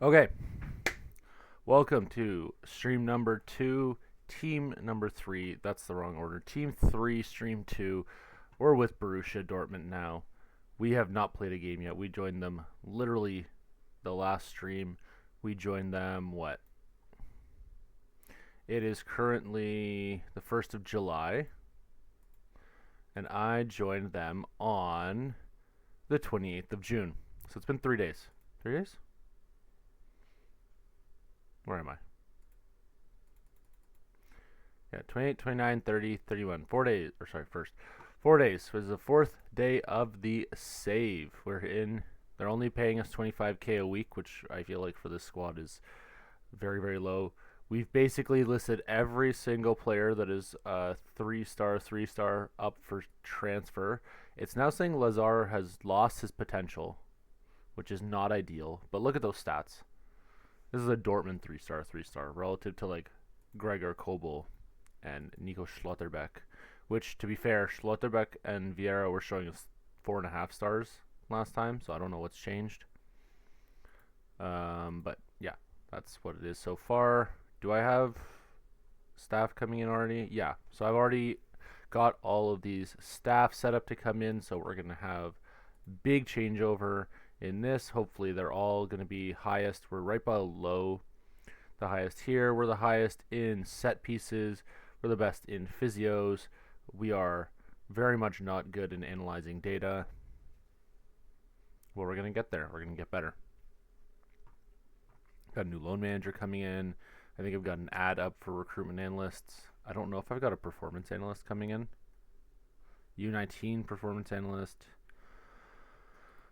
Okay, welcome to stream number 2, team number 3. That's the wrong order. Team 3, stream 2. We're with Borussia Dortmund now. We have not played a game yet. We joined them literally the last stream. We joined them, what? It is currently the 1st of July. And I joined them on the 28th of June. So it's been 3 days. 3 days? Where am I? Yeah, 28, 29, 30, 31. 4 days. Or sorry, first. 4 days. This is the 4th day of the save. We're in. They're only paying us 25K a week, which I feel like for this squad is very, very low. We've basically listed every single player that is 3-star up for transfer. It's now saying Lazar has lost his potential, which is not ideal. But look at those stats. This is a Dortmund 3-star relative to like Gregor Kobel and Nico Schlotterbeck, which, to be fair, Schlotterbeck and Vieira were showing us 4.5 stars last time, so I don't know what's changed. But yeah, that's what it is so far. Do I have staff coming in already? Yeah, so I've already got all of these staff set up to come in, so we're going to have big changeover in this. Hopefully they're all going to be highest. We're right below the highest here. We're the highest in set pieces. We're the best in physios. We are very much not good in analyzing data. Well, we're going to get there. We're going to get better. Got a new loan manager coming in. I think I've got an ad up for recruitment analysts. I don't know if I've got a performance analyst coming in. U19 performance analyst.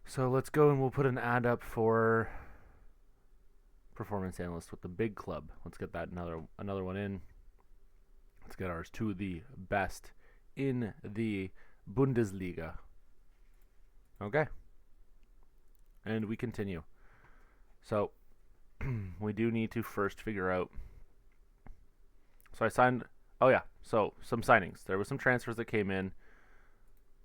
So let's go and we'll put an ad up for performance analyst with the big club. Let's get that another one in. Let's get ours to the best in the Bundesliga. Okay. And we continue. So we do need to first figure out. So I signed. Oh yeah. So some signings. There was some transfers that came in.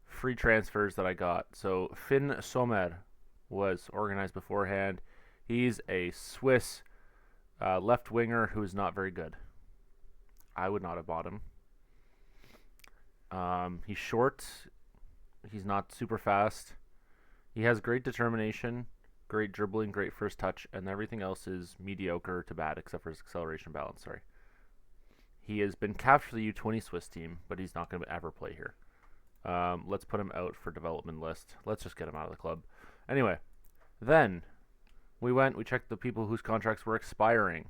Free transfers that I got. So Finn Sommer was organized beforehand. He's a Swiss left winger who is not very good. I would not have bought him. He's short. He's not super fast. He has great determination, great dribbling, great first touch, and everything else is mediocre to bad except for his acceleration balance. Sorry. He has been capped for the U20 Swiss team, but he's not going to ever play here. Let's put him out for development list. Let's just get him out of the club. Anyway, then we checked the people whose contracts were expiring.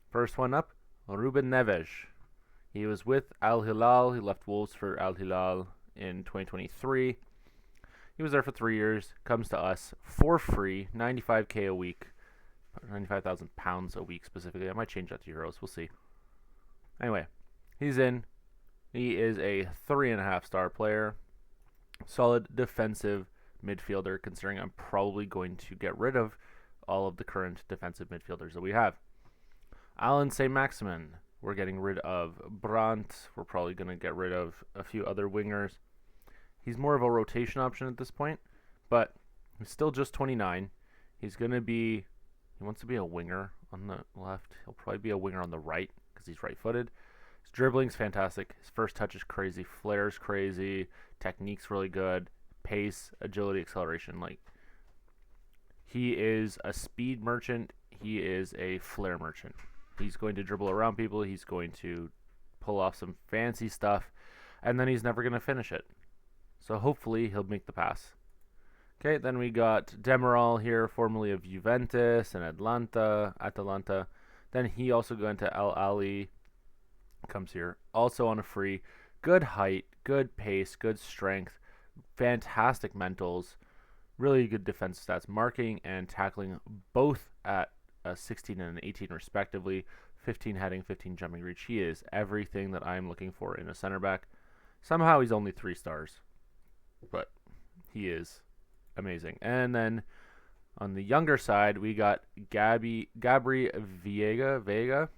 First one up, Ruben Neves. He was with Al Hilal. He left Wolves for Al Hilal in 2023. He was there for 3 years. Comes to us for free, 95K a week, 95,000 pounds a week specifically. I might change that to euros. We'll see. Anyway, he's in. He is a 3.5-star player. Solid defensive midfielder, considering I'm probably going to get rid of all of the current defensive midfielders that we have. Alan Saint-Maximin. We're getting rid of Brandt. We're probably going to get rid of a few other wingers. He's more of a rotation option at this point, but he's still just 29. He wants to be a winger on the left. He'll probably be a winger on the right because he's right-footed. His dribbling's fantastic. His first touch is crazy. Flair's crazy. Technique's really good. Pace, agility, acceleration. Like, he is a speed merchant. He is a flair merchant. He's going to dribble around people. He's going to pull off some fancy stuff, and then he's never going to finish it. So hopefully he'll make the pass. Okay, then we got Demiral here, formerly of Juventus and Atalanta. Then he also went to Al Ahly. Comes here also on a free. Good height, good pace, good strength, fantastic mentals, really good defensive stats, marking and tackling both at 16 and 18 respectively, 15 heading, 15 jumping reach. He is everything that I'm looking for in a center back. Somehow he's only 3 stars, but he is amazing. And then on the younger side, we got Gabri Vega,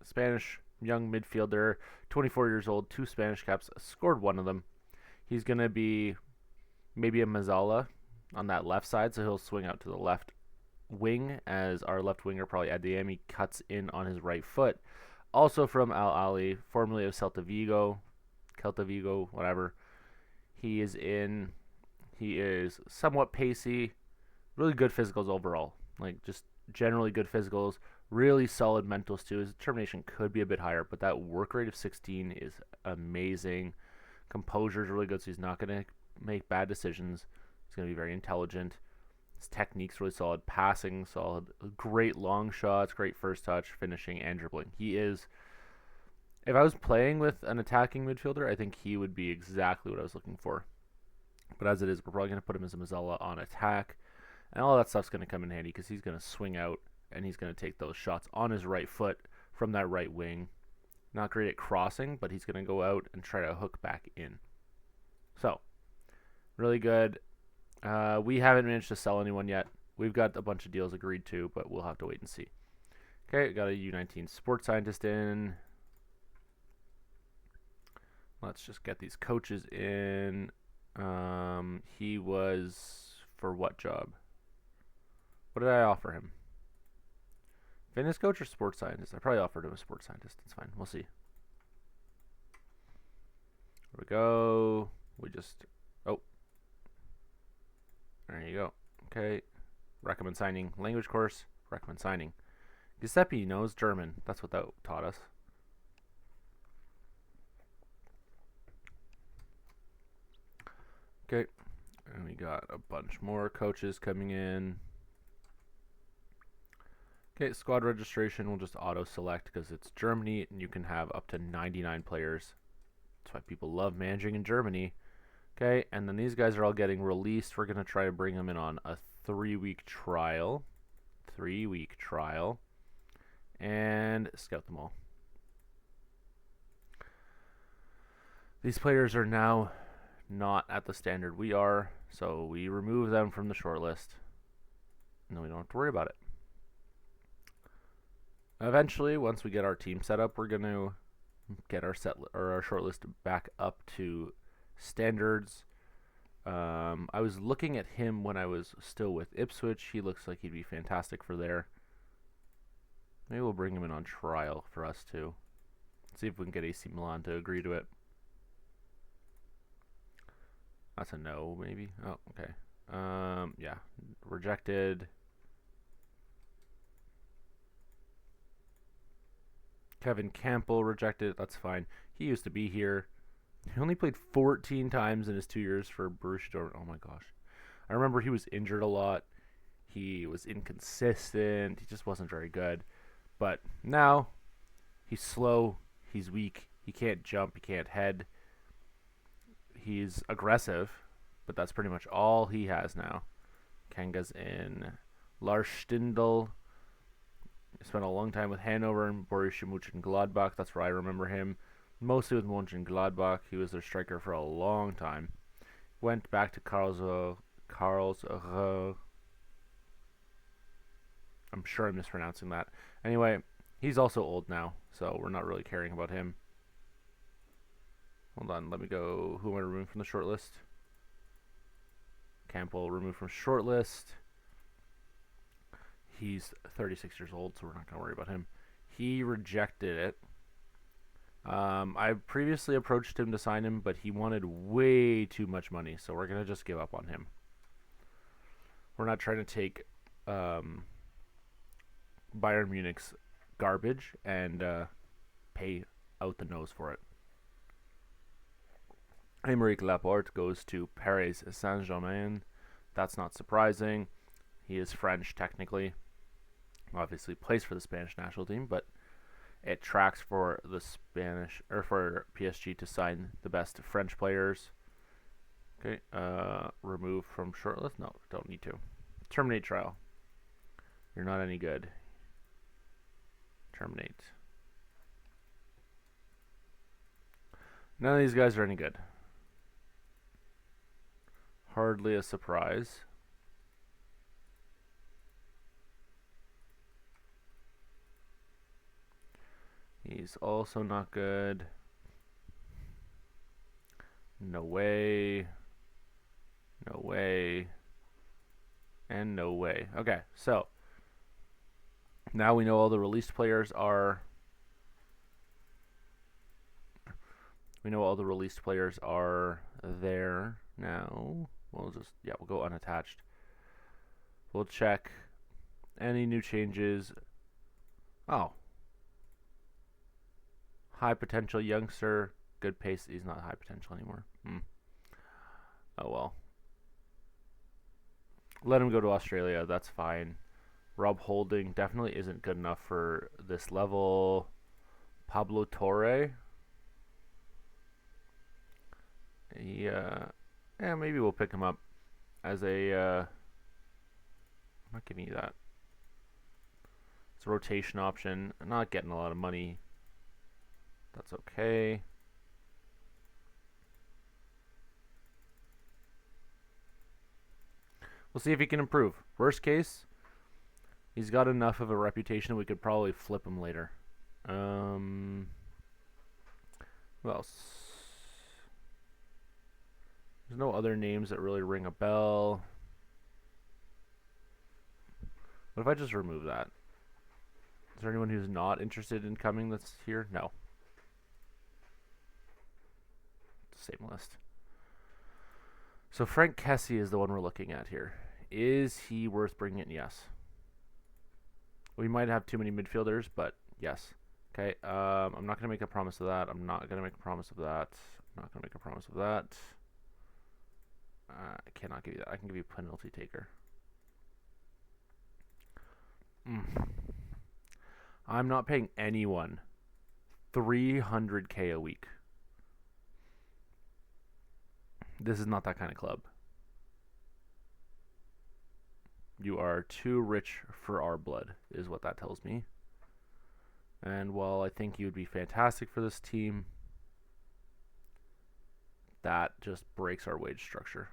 Spanish young midfielder, 24 years old, 2 Spanish caps, scored 1 of them. He's going to be maybe a Mazzala on that left side, so he'll swing out to the left wing as our left winger, probably Adeyemi, cuts in on his right foot. Also from Al Ali, formerly of Celta Vigo, whatever. He is somewhat pacey, really good physicals overall. Like just generally good physicals, really solid mentals too. His determination could be a bit higher, but that work rate of 16 is amazing. Composure is really good, so he's not going to make bad decisions. He's going to be very intelligent. His technique's really solid. Passing, solid. Great long shots, great first touch, finishing, and dribbling. He is. If I was playing with an attacking midfielder, I think he would be exactly what I was looking for. But as it is, we're probably going to put him as a Mazzella on attack. And all that stuff's going to come in handy because he's going to swing out and he's going to take those shots on his right foot from that right wing. Not great at crossing, but he's going to go out and try to hook back in. So, really good. We haven't managed to sell anyone yet. We've got a bunch of deals agreed to, but we'll have to wait and see. Okay, got a U19 sports scientist in. Let's just get these coaches in. He was for what job? What did I offer him? Fitness coach or sports scientist? I probably offered him a sports scientist. It's fine. We'll see. There we go. We just... Oh. There you go. Okay. Recommend signing. Language course. Recommend signing. Giuseppe knows German. That's what that taught us. Okay. And we got a bunch more coaches coming in. Okay, squad registration we'll just auto-select because it's Germany and you can have up to 99 players. That's why people love managing in Germany. Okay, and then these guys are all getting released. We're going to try to bring them in on a 3-week trial. 3-week trial. And scout them all. These players are now not at the standard we are, so we remove them from the shortlist. And then we don't have to worry about it. Eventually, once we get our team set up, we're going to get our shortlist back up to standards. I was looking at him when I was still with Ipswich. He looks like he'd be fantastic for there. Maybe we'll bring him in on trial for us too. See if we can get AC Milan to agree to it. That's a no, maybe. Oh, okay. Yeah, rejected. Kevin Campbell rejected. That's fine. He used to be here. He only played 14 times in his 2 years for Borussia Dortmund. Oh my gosh. I remember he was injured a lot. He was inconsistent. He just wasn't very good. But now, he's slow. He's weak. He can't jump. He can't head. He's aggressive, but that's pretty much all he has now. Kanga's in. Lars Stindl. Spent a long time with Hanover and Borussia Mönchengladbach. That's where I remember him. Mostly with Mönchengladbach. He was their striker for a long time. Went back to Karlsruhe. I'm sure I'm mispronouncing that. Anyway, he's also old now, so we're not really caring about him. Hold on, let me go. Who am I removing from the shortlist? Campbell removed from shortlist. He's 36 years old, so we're not going to worry about him. He rejected it. I previously approached him to sign him, but he wanted way too much money, so we're going to just give up on him. We're not trying to take Bayern Munich's garbage and pay out the nose for it. Aymeric Laporte goes to Paris Saint-Germain. That's not surprising. He is French, technically. Obviously plays for the Spanish national team, but it tracks for the Spanish or for PSG to sign the best French players. Okay, remove from shortlist. No, don't need to. Terminate trial. You're not any good. Terminate. None of these guys are any good. Hardly a surprise. He's also not good. No way. No way. And no way. Okay, so Now we know all the released players are. We know all the released players are there now. We'll go unattached. We'll check any new changes. Oh. High potential youngster. Good pace. He's not high potential anymore. Oh well. Let him go to Australia. That's fine. Rob Holding definitely isn't good enough for this level. Pablo Torre. Yeah, maybe we'll pick him up as a. I'm not giving you that. It's a rotation option. I'm not getting a lot of money. That's okay. We'll see if he can improve. Worst case, he's got enough of a reputation we could probably flip him later. Who else? There's no other names that really ring a bell. What if I just remove that? Is there anyone who's not interested in coming that's here? No. Same list. So Frank Kessie is the one we're looking at here. Is he worth bringing in? Yes. We might have too many midfielders, but yes. Okay, I'm not going to make a promise of that. I'm not going to make a promise of that. I'm not going to make a promise of that. I cannot give you that. I can give you penalty taker. I'm not paying anyone $300K a week. This is not that kind of club. You are too rich for our blood, is what that tells me. And while I think you would be fantastic for this team, that just breaks our wage structure.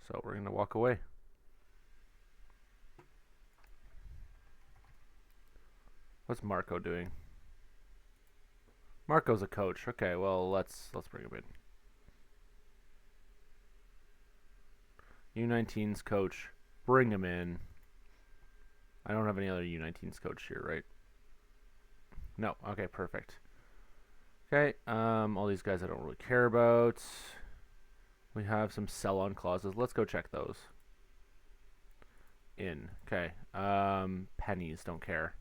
So we're going to walk away. What's Marco doing? Marco's a coach. Okay, well, let's bring him in. U19's coach. Bring him in. I don't have any other U19's coach here, right? No. Okay, perfect. Okay, all these guys I don't really care about. We have some sell-on clauses. Let's go check those. In. Okay. Pennies. Don't care.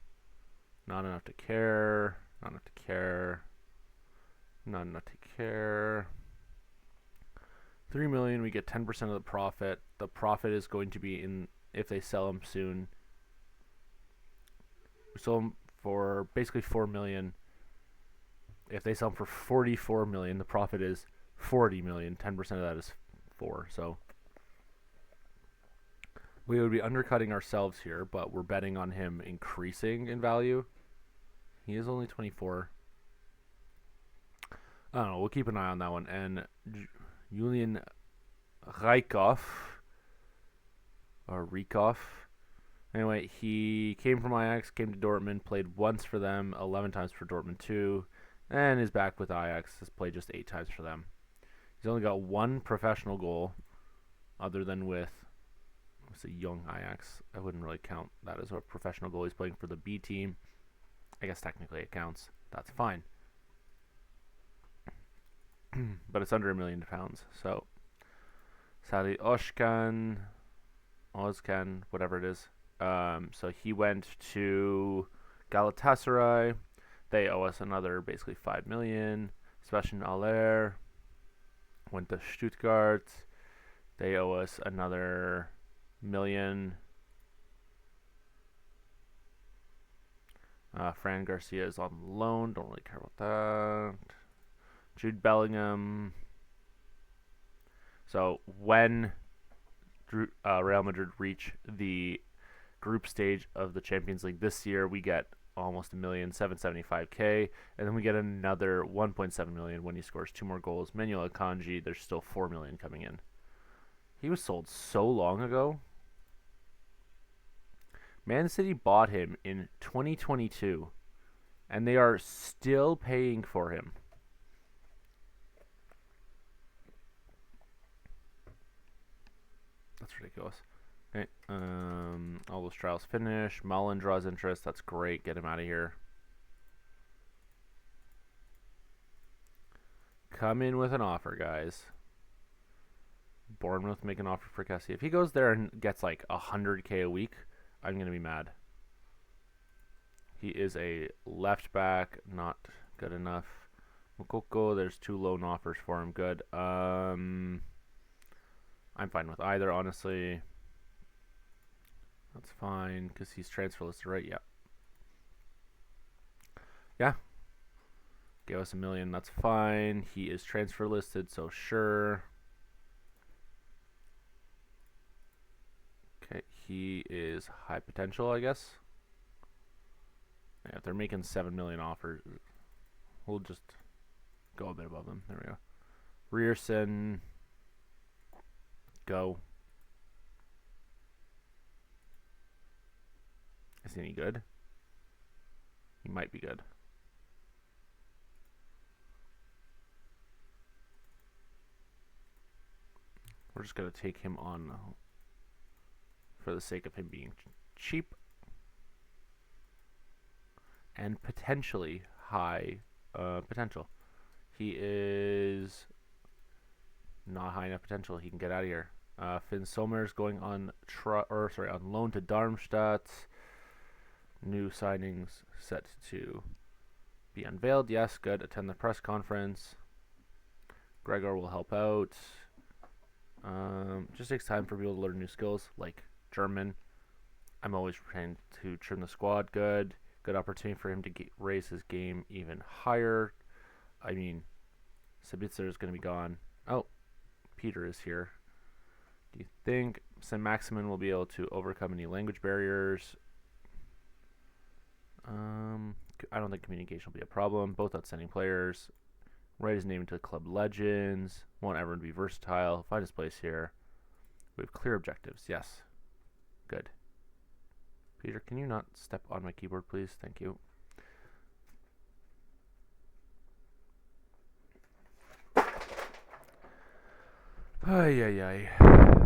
Not enough to care. Not enough to care. Not enough to care. 3 million. We get 10% of the profit. The profit is going to be in if they sell them soon. We sold them for basically 4 million. If they sell them for 44 million, the profit is 40 million. 10% of that is 4. So we would be undercutting ourselves here, but we're betting on him increasing in value. He is only 24. I don't know. We'll keep an eye on that one. And Julian Rykov, or Rykov. Anyway, he came from Ajax, came to Dortmund, played once for them, 11 times for Dortmund too, and is back with Ajax. Has played just 8 times for them. He's only got 1 professional goal, other than with a young Ajax. I wouldn't really count that as a professional goal. He's playing for the B team. I guess technically it counts. That's fine. But it's under £1 million. So, Sally Ozcan, whatever it is. So he went to Galatasaray. They owe us another basically 5 million. Sebastian Aller went to Stuttgart. They owe us another million. Fran Garcia is on loan. Don't really care about that. Jude Bellingham. So when Real Madrid reach the group stage of the Champions League this year, we get almost $1,775,000, and then we get another 1.7 million when he scores 2 more goals. Manuel Akanji, there's still 4 million coming in. He was sold so long ago. Man City bought him in 2022, and they are still paying for him. That's ridiculous. Okay. All those trials finish. Mullen draws interest. That's great. Get him out of here. Come in with an offer, guys. Bournemouth make an offer for Kessie. If he goes there and gets like 100K a week, I'm going to be mad. He is a left back. Not good enough. Mokoko, there's 2 loan offers for him. Good. I'm fine with either, honestly. That's fine, because he's transfer listed, right? Yeah. Yeah. Give us $1 million. That's fine. He is transfer listed, so sure. Okay, he is high potential, I guess. Yeah, if they're making 7 million offers, we'll just go a bit above them. There we go. Rierson, go. Is he any good? He might be good. We're just going to take him on for the sake of him being cheap and potentially high potential. He is not high enough potential. He can get out of here. Finn Sommer's going on on loan to Darmstadt. New signings set to be unveiled. Yes, good. Attend the press conference. Gregor will help out. Just takes time for people to learn new skills like German. I'm always trying to trim the squad. Good opportunity for him to raise his game even higher. I mean, Sabitzer is going to be gone. Oh, Peter is here. Do you think Saint-Maximin will be able to overcome any language barriers? I don't think communication will be a problem. Both outstanding players. Write his name into the club legends. Won't ever be versatile. Find his place here. We have clear objectives. Yes. Good. Peter, can you not step on my keyboard, please? Thank you. Ay.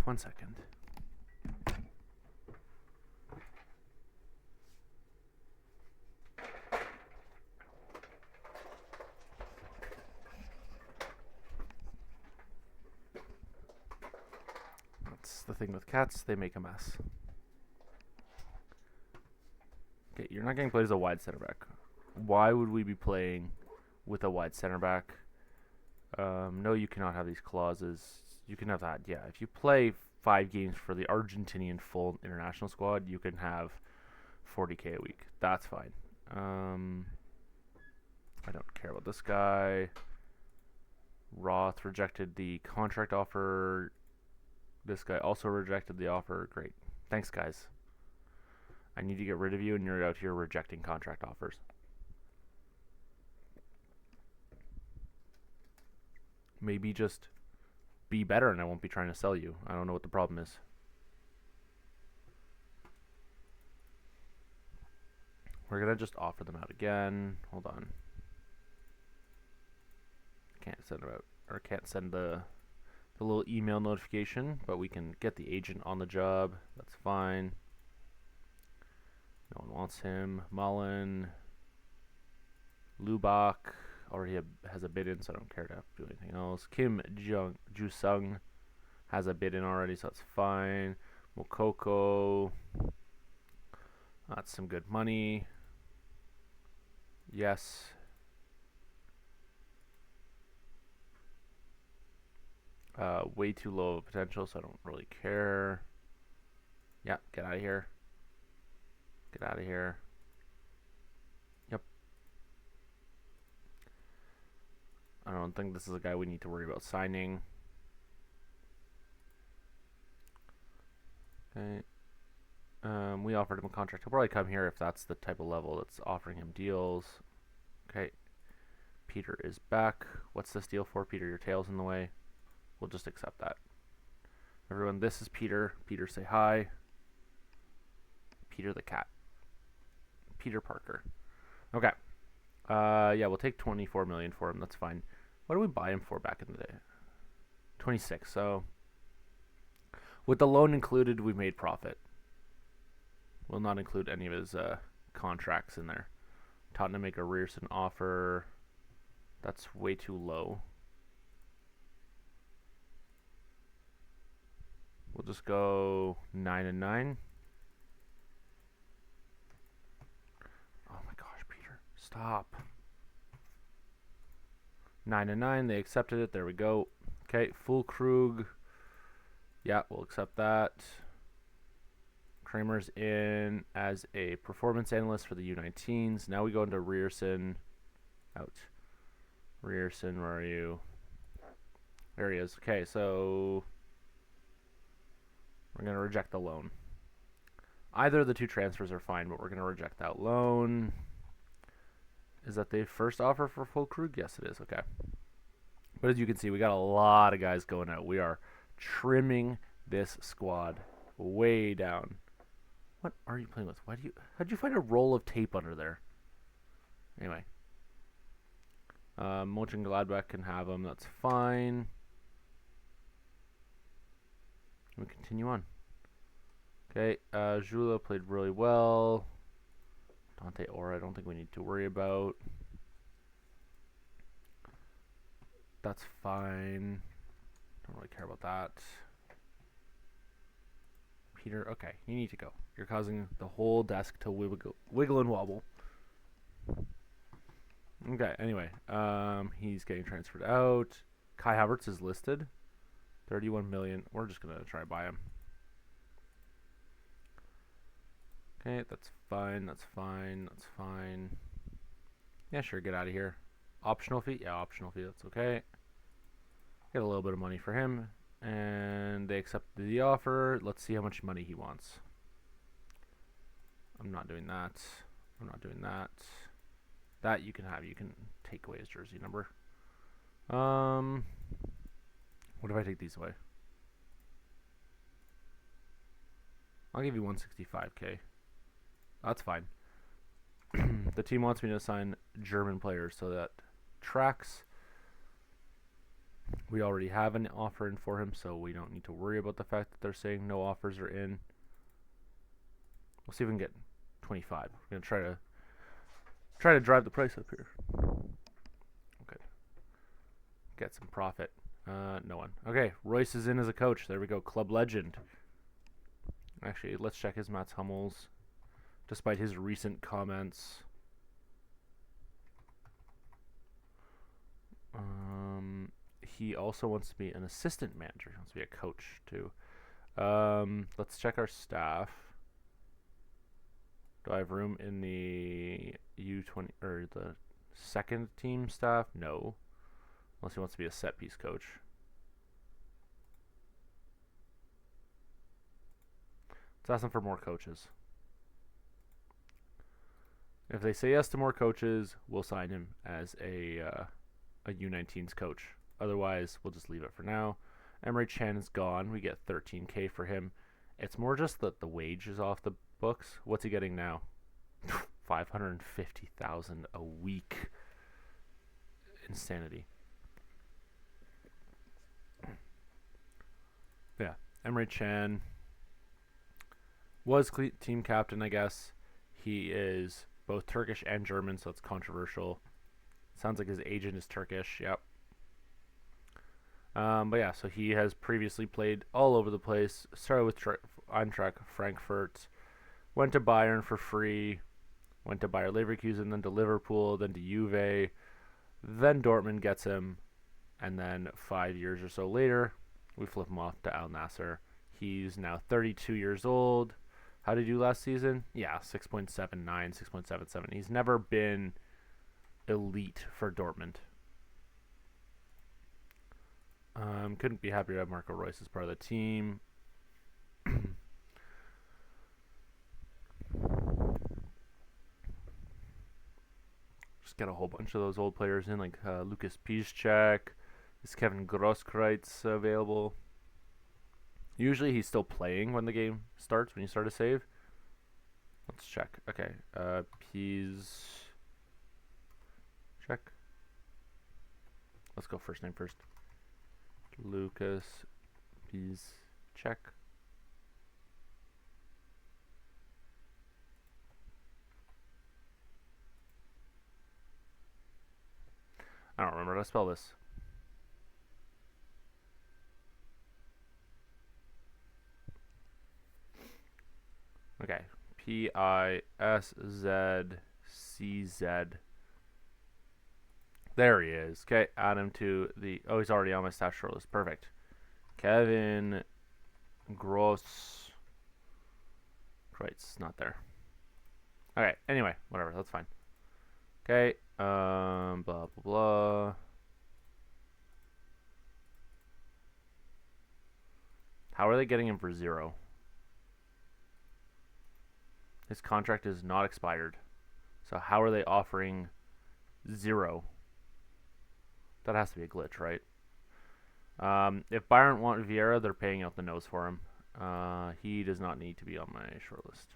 1 second. That's the thing with cats. They make a mess. Okay, you're not getting played as a wide center back. Why would we be playing with a wide center back? No, you cannot have these clauses. You can have that, yeah. If you play 5 games for the Argentinian full international squad, you can have 40K a week. That's fine. I don't care about this guy. Roth rejected the contract offer. This guy also rejected the offer. Great. Thanks, guys. I need to get rid of you, and you're out here rejecting contract offers. Maybe just be better, and I won't be trying to sell you. I don't know what the problem is. We're going to just offer them out again. Hold on. Can't send them out, or can't send the little email notification, but we can get the agent on the job. That's fine. No one wants him. Mullen. Lubach already has a bid in, so I don't care to do anything else. Kim Ju-sung has a bid in already, so that's fine. Mokoko. That's some good money. Yes. Way too low of potential, so I don't really care. Yeah, get out of here. Get out of here. Yep. I don't think this is a guy we need to worry about signing. Okay. We offered him a contract. He'll probably come here if that's the type of level that's offering him deals. Okay. Peter is back. What's this deal for? Peter, your tail's in the way. We'll just accept that. Everyone, this is Peter. Peter, say hi. Peter the cat. Peter Parker. Okay. Yeah, we'll take 24 million for him. That's fine. What did we buy him for back in the day? 26. So With the loan included, we made profit. We'll not include any of his contracts in there. Tottenham make a Rearson offer. That's way too low. We'll just go 9 and 9. Oh my gosh, Peter, stop. 9 and 9. They accepted it. There we go. Okay, Fulkrug. Yeah, we'll accept that. Kramer's in as a performance analyst for the U19s. Now we go into Rearson. Out. Rearson, where are you? There he is. Okay, so we're going to reject the loan. Either of the two transfers are fine, but we're going to reject that loan. Is that the first offer for Fulkrug? Yes, it is. Okay. But as you can see, we got a lot of guys going out. We are trimming this squad way down. What are you playing with? How'd you find a roll of tape under there? Anyway. Mönchengladbach can have them. That's fine. We continue on. Okay, Jula played really well. Dante Ora, I don't think we need to worry about. That's fine. Don't really care about that. Peter, okay, you need to go. You're causing the whole desk to wiggle and wobble. Okay, anyway, he's getting transferred out. Kai Havertz is listed. 31 million. We're just going to try to buy him. Okay, that's fine, that's fine, that's fine. Yeah, sure, get out of here. Optional fee? Yeah, optional fee, that's okay. Get a little bit of money for him. And they accepted the offer. Let's see how much money he wants. I'm not doing that. I'm not doing that. That you can have. You can take away his jersey number. What if I take these away? I'll give you 165k. That's fine. The team wants me to assign German players, so that tracks. We already have an offer in for him, so we don't need to worry about the fact that they're saying no offers are in. We'll see if we can get 25. We're gonna try to drive the price up here. Okay. Get some profit. No one. Okay, Royce is in as a coach. There we go. Club legend. Actually, let's check his Mats Hummels. Despite his recent comments. He also wants to be an assistant manager. He wants to be a coach too. Let's check our staff. Do I have room in the U20 or the second team staff? No. Unless he wants to be a set piece coach. Let's ask them for more coaches. If they say yes to more coaches, we'll sign him as a U19's coach. Otherwise, we'll just leave it for now. Emre Can is gone. We get 13k for him. It's more just that the wage is off the books. What's he getting now? 550,000 a week. Insanity. Yeah, Emre Can was team captain, I guess. He is both Turkish and German, so it's controversial. Sounds like his agent is Turkish. Yep. But yeah, so he has previously played all over the place. Started with Eintracht Frankfurt, went to Bayern for free, went to Bayer Leverkusen, then to Liverpool, then to Juve, then Dortmund gets him, and then 5 years or so later, we flip him off to Al Nassr. He's now 32 years old. How did he do last season? Yeah, 6.79, 6.77. He's never been elite for Dortmund. Couldn't be happier to have Marco Reus as part of the team. Just get a whole bunch of those old players in, like Lucas Piszczek. Is Kevin Grosskreutz available? Usually he's still playing when the game starts, when you start a save. Let's check. Okay, Piszczek. Let's go first name first. Lucas Piszczek. I don't remember how to spell this. Okay. Piszczcz. There he is. Okay, add him to the... Oh, he's already on my stash shortlist. Perfect. Kevin Gross. Kreutz, not there. Okay, anyway, whatever, that's fine. Okay, blah, blah, blah. How are they getting him for 0? His contract is not expired. So how are they offering 0? That has to be a glitch, right? If Bayern want Vieira, they're paying out the nose for him. He does not need to be on my shortlist.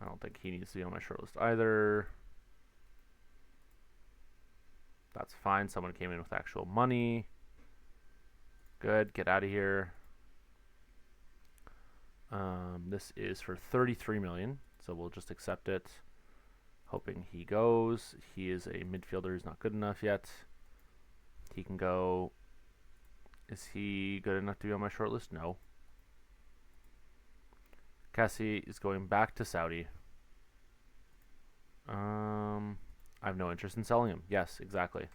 I don't think he needs to be on my shortlist either. That's fine. Someone came in with actual money. Good. Get out of here. This is for 33 million, so we'll just accept it, hoping he goes. He is a midfielder who's not good enough yet. He can go. Is he good enough to be on my shortlist? No. Cassie is going back to Saudi. I have no interest in selling him. Yes, exactly.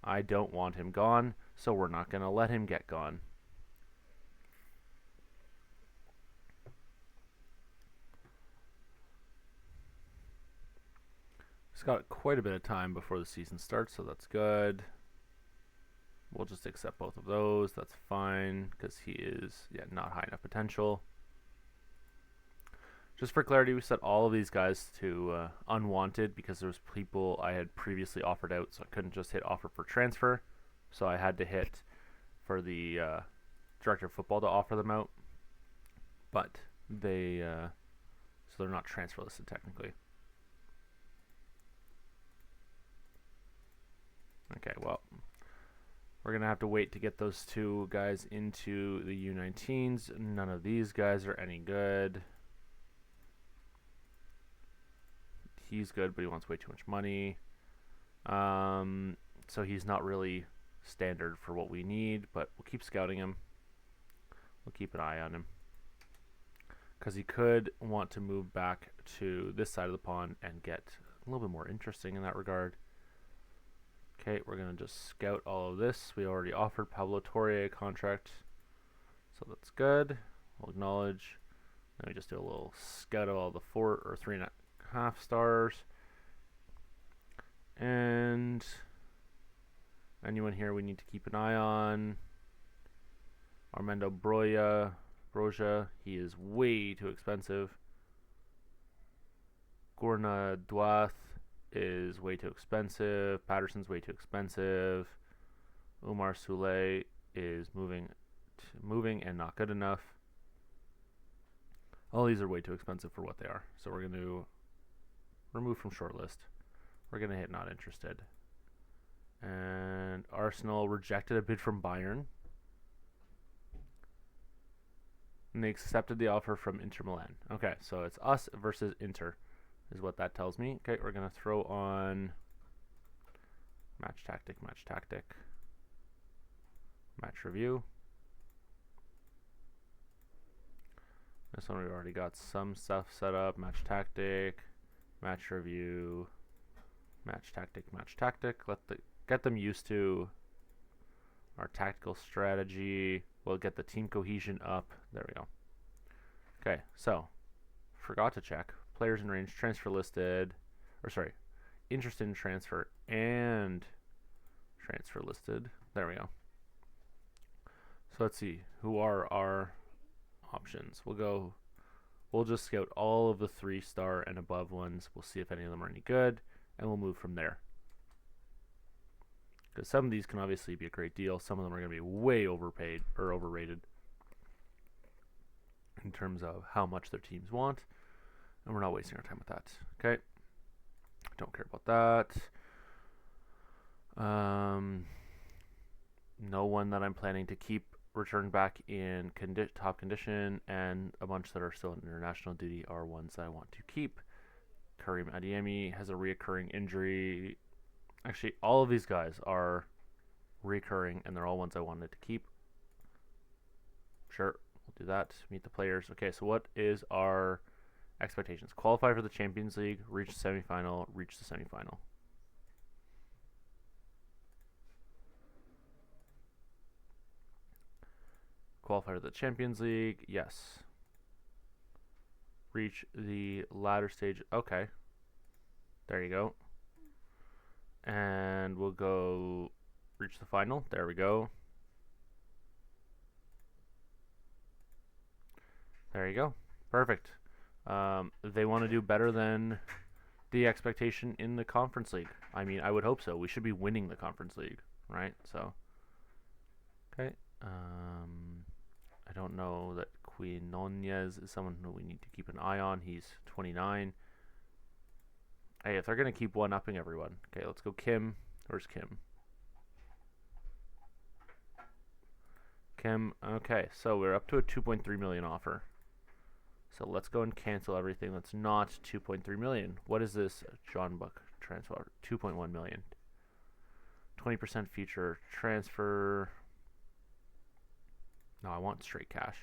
I don't want him gone, so we're not going to let him get gone. He's got quite a bit of time before the season starts, so that's good. We'll just accept both of those. That's fine, because he is not high enough potential. Just for clarity, we set all of these guys to unwanted because there was people I had previously offered out, so I couldn't just hit offer for transfer. So I had to hit for the director of football to offer them out. But they, so they're not transfer listed technically. Okay, well, we're going to have to wait to get those two guys into the U19s. None of these guys are any good. He's good, but he wants way too much money. So he's not really standard for what we need, but we'll keep scouting him. We'll keep an eye on him. Because he could want to move back to this side of the pond and get a little bit more interesting in that regard. Okay, we're going to just scout all of this. We already offered Pablo Torre a contract, so that's good. We'll acknowledge. Then we just do a little scout of all the 4 or 3.5 stars. And anyone here we need to keep an eye on. Armando Broja, he is way too expensive. Gorna Dwath is way too expensive. Patterson's way too expensive. Umar Sule is moving and not good enough. All these are way too expensive for what they are. So we're going to remove from shortlist. We're going to hit not interested. And Arsenal rejected a bid from Bayern. And they accepted the offer from Inter Milan. Okay, so it's us versus Inter is what that tells me. Okay, we're going to throw on match tactic, match review. This one we already got some stuff set up. Match tactic, match review, match tactic. Get them used to our tactical strategy. We'll get the team cohesion up. There we go. Okay, so forgot to check. Players in range, transfer listed, or sorry, interested in transfer and transfer listed. There we go. So let's see, who are our options? We'll just scout all of the 3-star and above ones. We'll see if any of them are any good, and we'll move from there. Because some of these can obviously be a great deal. Some of them are going to be way overpaid or overrated in terms of how much their teams want. And we're not wasting our time with that. Okay. Don't care about that. No one that I'm planning to keep returned back in top condition, and a bunch that are still in international duty are ones that I want to keep. Karim Adeyemi has a reoccurring injury. Actually, all of these guys are recurring, and they're all ones I wanted to keep. Sure, we'll do that. Meet the players. Okay, so what is our expectations? Qualify for the Champions League, reach the semifinal, reach the semifinal. Qualify for the Champions League, yes. Reach the ladder stage, okay. There you go. And we'll go reach the final. There we go. There you go. Perfect. They want to do better than the expectation in the Conference League. I mean, I would hope so. We should be winning the Conference League, right? So, okay. I don't know that Quinones is someone who we need to keep an eye on. He's 29. Hey, if they're going to keep one-upping everyone. Okay, let's go Kim. Where's Kim? Kim, okay, so we're up to a 2.3 million offer. So let's go and cancel everything that's not 2.3 million. What is this John Buck transfer? 2.1 million. 20% future transfer. No, I want straight cash.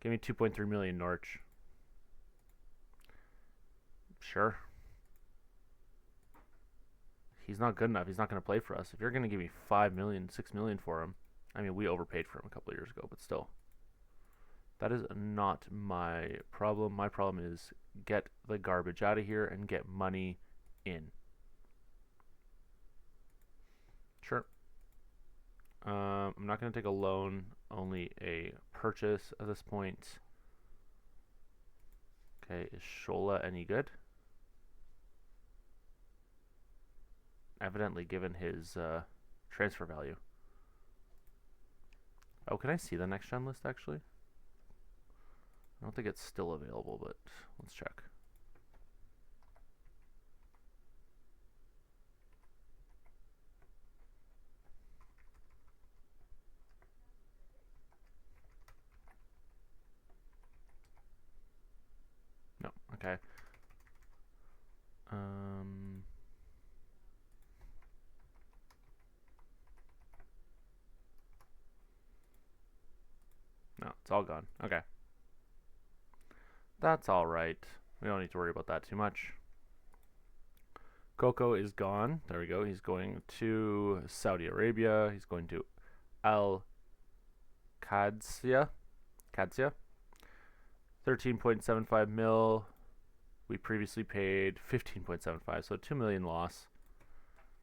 Give me 2.3 million, Norwich. Sure. He's not good enough. He's not going to play for us. If you're going to give me 5 million, 6 million for him, I mean, we overpaid for him a couple of years ago, but still. That is not my problem. My problem is get the garbage out of here and get money in. Sure. I'm not going to take a loan, only a purchase at this point. Okay, is Shola any good? Evidently, given his transfer value. Oh, can I see the next gen list actually? I don't think it's still available, but let's check. No, okay. No, it's all gone. Okay. That's alright. We don't need to worry about that too much. Coco is gone. There we go. He's going to Saudi Arabia. He's going to Al Qadsia. 13.75 mil. We previously paid 15.75, so 2 million loss.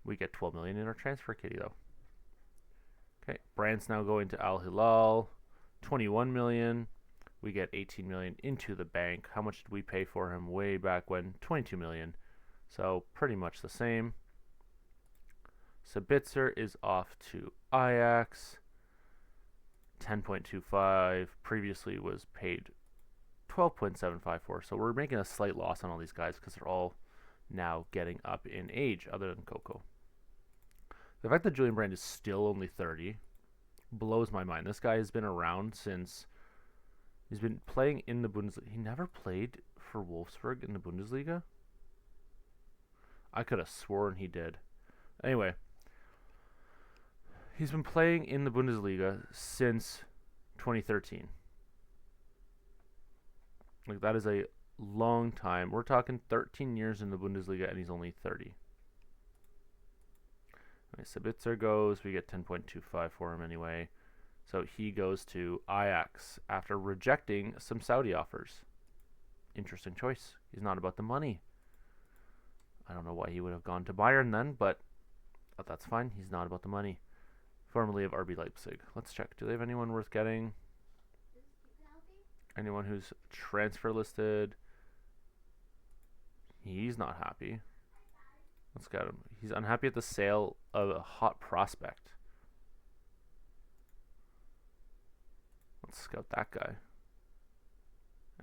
We get 12 million in our transfer kitty though. Okay, Brandt's now going to Al Hilal. 21 million. We get 18 million into the bank. How much did we pay for him way back when? 22 million. So pretty much the same. Sabitzer is off to Ajax. 10.25. Previously was paid 12.75 for. So we're making a slight loss on all these guys because they're all now getting up in age, other than Coco. The fact that Julian Brandt is still only 30 blows my mind. This guy has been around since he's been playing in the Bundesliga. He never played for Wolfsburg in the Bundesliga. I could have sworn he did. Anyway, he's been playing in the Bundesliga since 2013. Like, that is a long time. We're talking 13 years in the Bundesliga, and he's only 30. Sabitzer goes. We get 10.25 for him anyway. So he goes to Ajax after rejecting some Saudi offers. Interesting choice. He's not about the money. I don't know why he would have gone to Bayern then, but that's fine. He's not about the money. Formerly of RB Leipzig. Let's check. Do they have anyone worth getting? Anyone who's transfer listed? He's not happy. Let's get him. He's unhappy at the sale of a hot prospect. Let's scout that guy.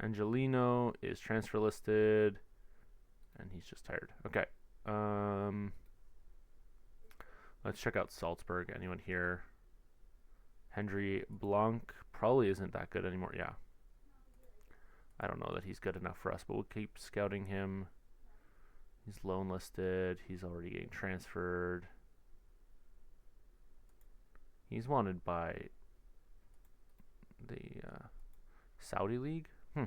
Angelino is transfer listed, and he's just tired. Okay. Let's check out Salzburg. Anyone here? Henry Blanc probably isn't that good anymore. Yeah. I don't know that he's good enough for us, but we'll keep scouting him. He's loan listed. He's already getting transferred. He's wanted by the Saudi League. Okay.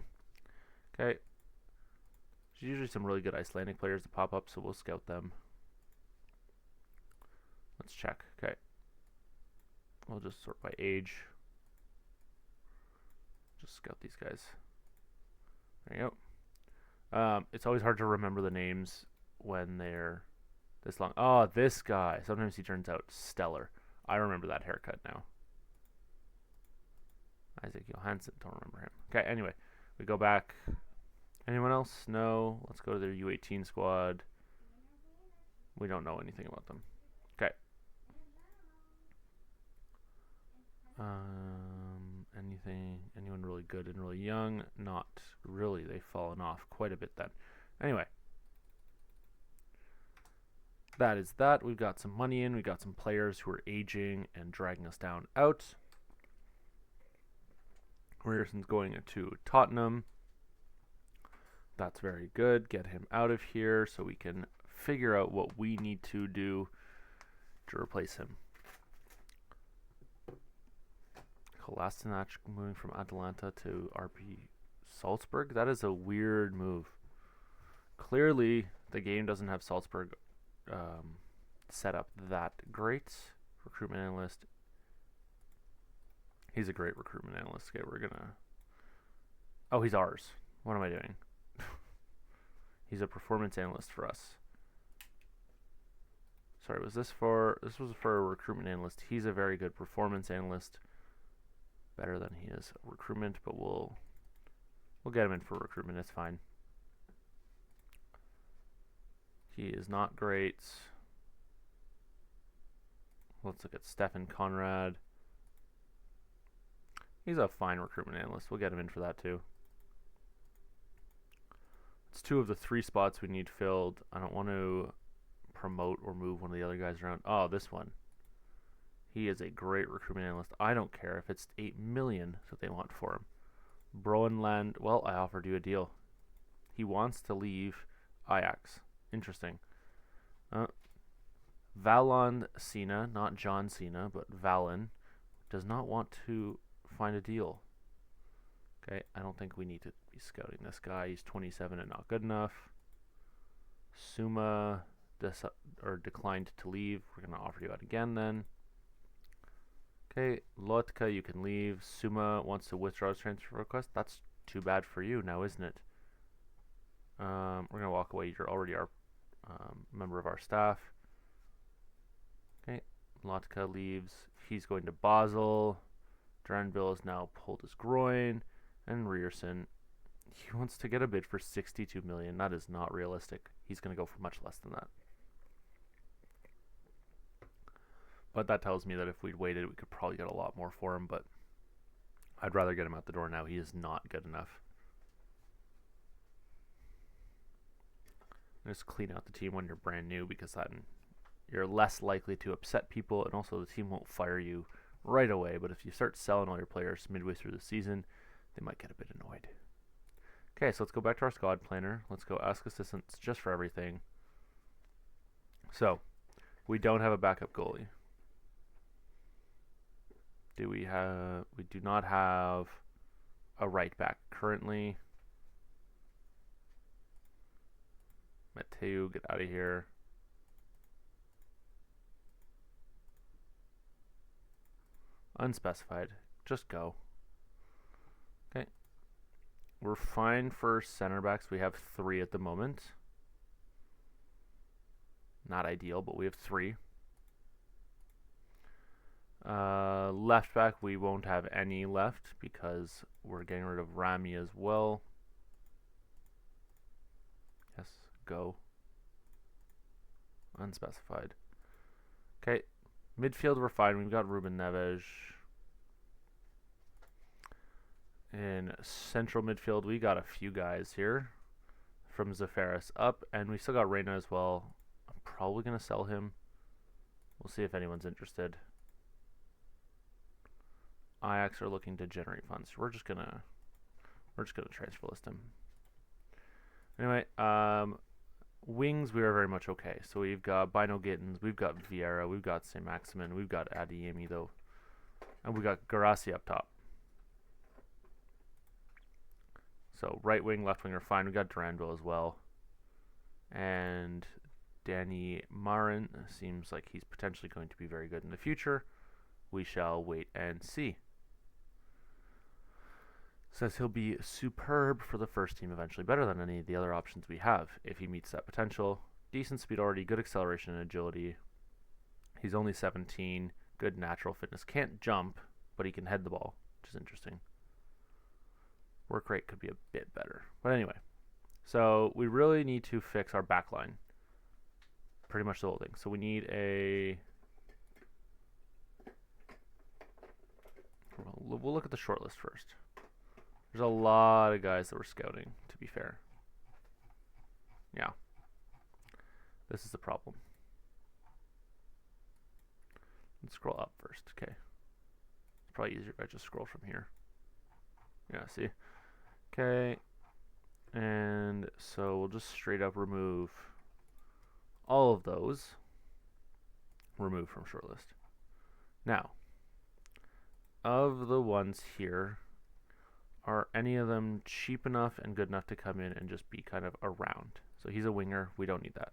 There's usually some really good Icelandic players that pop up, so we'll scout them. Let's check. Okay. We'll just sort by age. Just scout these guys. There you go. It's always hard to remember the names when they're this long. Oh, this guy. Sometimes he turns out stellar. I remember that haircut now. Isaac Johansson. Don't remember him. Okay, anyway. We go back. Anyone else? No. Let's go to their U18 squad. We don't know anything about them. Okay. Anyone really good and really young? Not really. They've fallen off quite a bit then. Anyway. That is that. We've got some money in. We've got some players who are aging and dragging us down out. Rierson's going to Tottenham. That's very good. Get him out of here so we can figure out what we need to do to replace him. Kolasinac moving from Atalanta to RB Salzburg. That is a weird move. Clearly, the game doesn't have Salzburg set up that great. Recruitment analyst. He's a great recruitment analyst. Okay, we're gonna. Oh, he's ours. What am I doing? He's a performance analyst for us. Sorry, was this for? This was for a recruitment analyst. He's a very good performance analyst. Better than he is recruitment, but we'll get him in for recruitment. It's fine. He is not great. Let's look at Stefan Conrad. He's a fine recruitment analyst. We'll get him in for that too. It's 2 of the 3 spots we need filled. I don't want to promote or move one of the other guys around. Oh, this one. He is a great recruitment analyst. I don't care if it's 8 million that they want for him. Broenland, well, I offered you a deal. He wants to leave Ajax. Interesting. Valon Cena, not John Cena, but Valon, does not want to find a deal. Okay, I don't think we need to be scouting this guy. He's 27 and not good enough. Suma declined to leave. We're going to offer you out again then. Okay, Lotka, you can leave. Suma wants to withdraw his transfer request. That's too bad for you now, isn't it? We're going to walk away. You're already our member of our staff. Okay, Lotka leaves. He's going to Basel. Dranville has now pulled his groin. And Rierson, he wants to get a bid for 62 million. That is not realistic. He's going to go for much less than that. But that tells me that if we'd waited, we could probably get a lot more for him. But I'd rather get him out the door now. He is not good enough. Just clean out the team when you're brand new, because then you're less likely to upset people, and also the team won't fire you right away. But if you start selling all your players midway through the season, they might get a bit annoyed. Okay, so let's go back to our squad planner. Let's go ask assistants just for everything. So, we don't have a backup goalie. We do not have a right back currently. Mateu, get out of here. Unspecified. Just go. Okay. We're fine for center backs. We have 3 at the moment. Not ideal, but we have 3. Left back, we won't have any left because we're getting rid of Rami as well. Yes, go. Unspecified. Okay, midfield we're fine. We've got Ruben Neves. In central midfield, we got a few guys here. From Zafaris up, and we still got Reyna as well. I'm probably going to sell him. We'll see if anyone's interested. Ajax are looking to generate funds. We're just gonna transfer list him. Anyway, Wings, we are very much okay. So we've got Bino Gittins, we've got Vieira, we've got St. Maximin, we've got Adeyemi though, and we've got Garassi up top. So right wing, left wing are fine. We got Duranville as well. And Danny Marin seems like he's potentially going to be very good in the future. We shall wait and see. Says he'll be superb for the first team eventually, better than any of the other options we have if he meets that potential. Decent speed already, good acceleration and agility. He's only 17, good natural fitness. Can't jump, but he can head the ball, which is interesting. Work rate could be a bit better. But anyway, so we really need to fix our back line. Pretty much the whole thing. So we need a... We'll look at the short list first. There's a lot of guys that we're scouting, to be fair. Yeah. This is the problem. Let's scroll up first. Okay. It's probably easier if I just scroll from here. Yeah, see? Okay. And so we'll just straight up remove all of those. Remove from shortlist. Now, of the ones here, are any of them cheap enough and good enough to come in and just be kind of around? So he's a winger. We don't need that.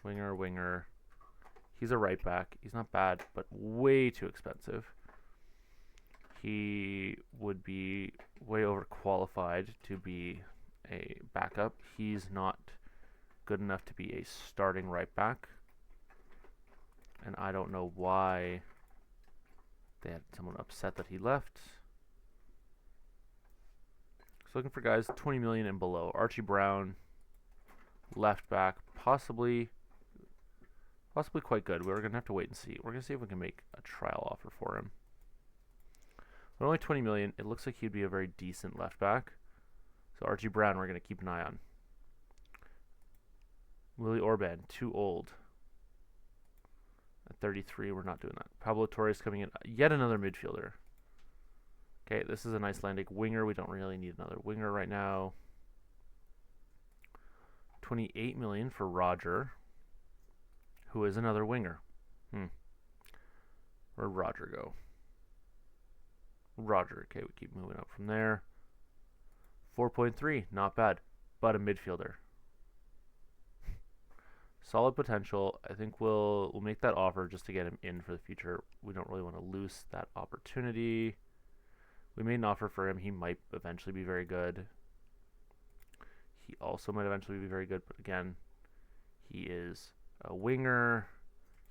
Winger. He's a right back. He's not bad, but way too expensive. He would be way overqualified to be a backup. He's not good enough to be a starting right back. And I don't know why they had someone upset that he left. So looking for guys 20 million and below. Archie Brown, left back, possibly quite good. We're going to have to wait and see. We're going to see if we can make a trial offer for him. But only 20 million. It looks like he'd be a very decent left back. So Archie Brown, we're going to keep an eye on. Willie Orban, too old. At 33, we're not doing that. Pablo Torres coming in. Yet another midfielder. Okay, this is an Icelandic winger. We don't really need another winger right now. 28 million for Roger, who is another winger. Where'd Roger go? Roger. Okay, we keep moving up from there. 4.3, not bad, but a midfielder. Solid potential. I think we'll make that offer just to get him in for the future. We don't really want to lose that opportunity. We made an offer for him. He might eventually be very good. He also might eventually be very good, but again, he is a winger.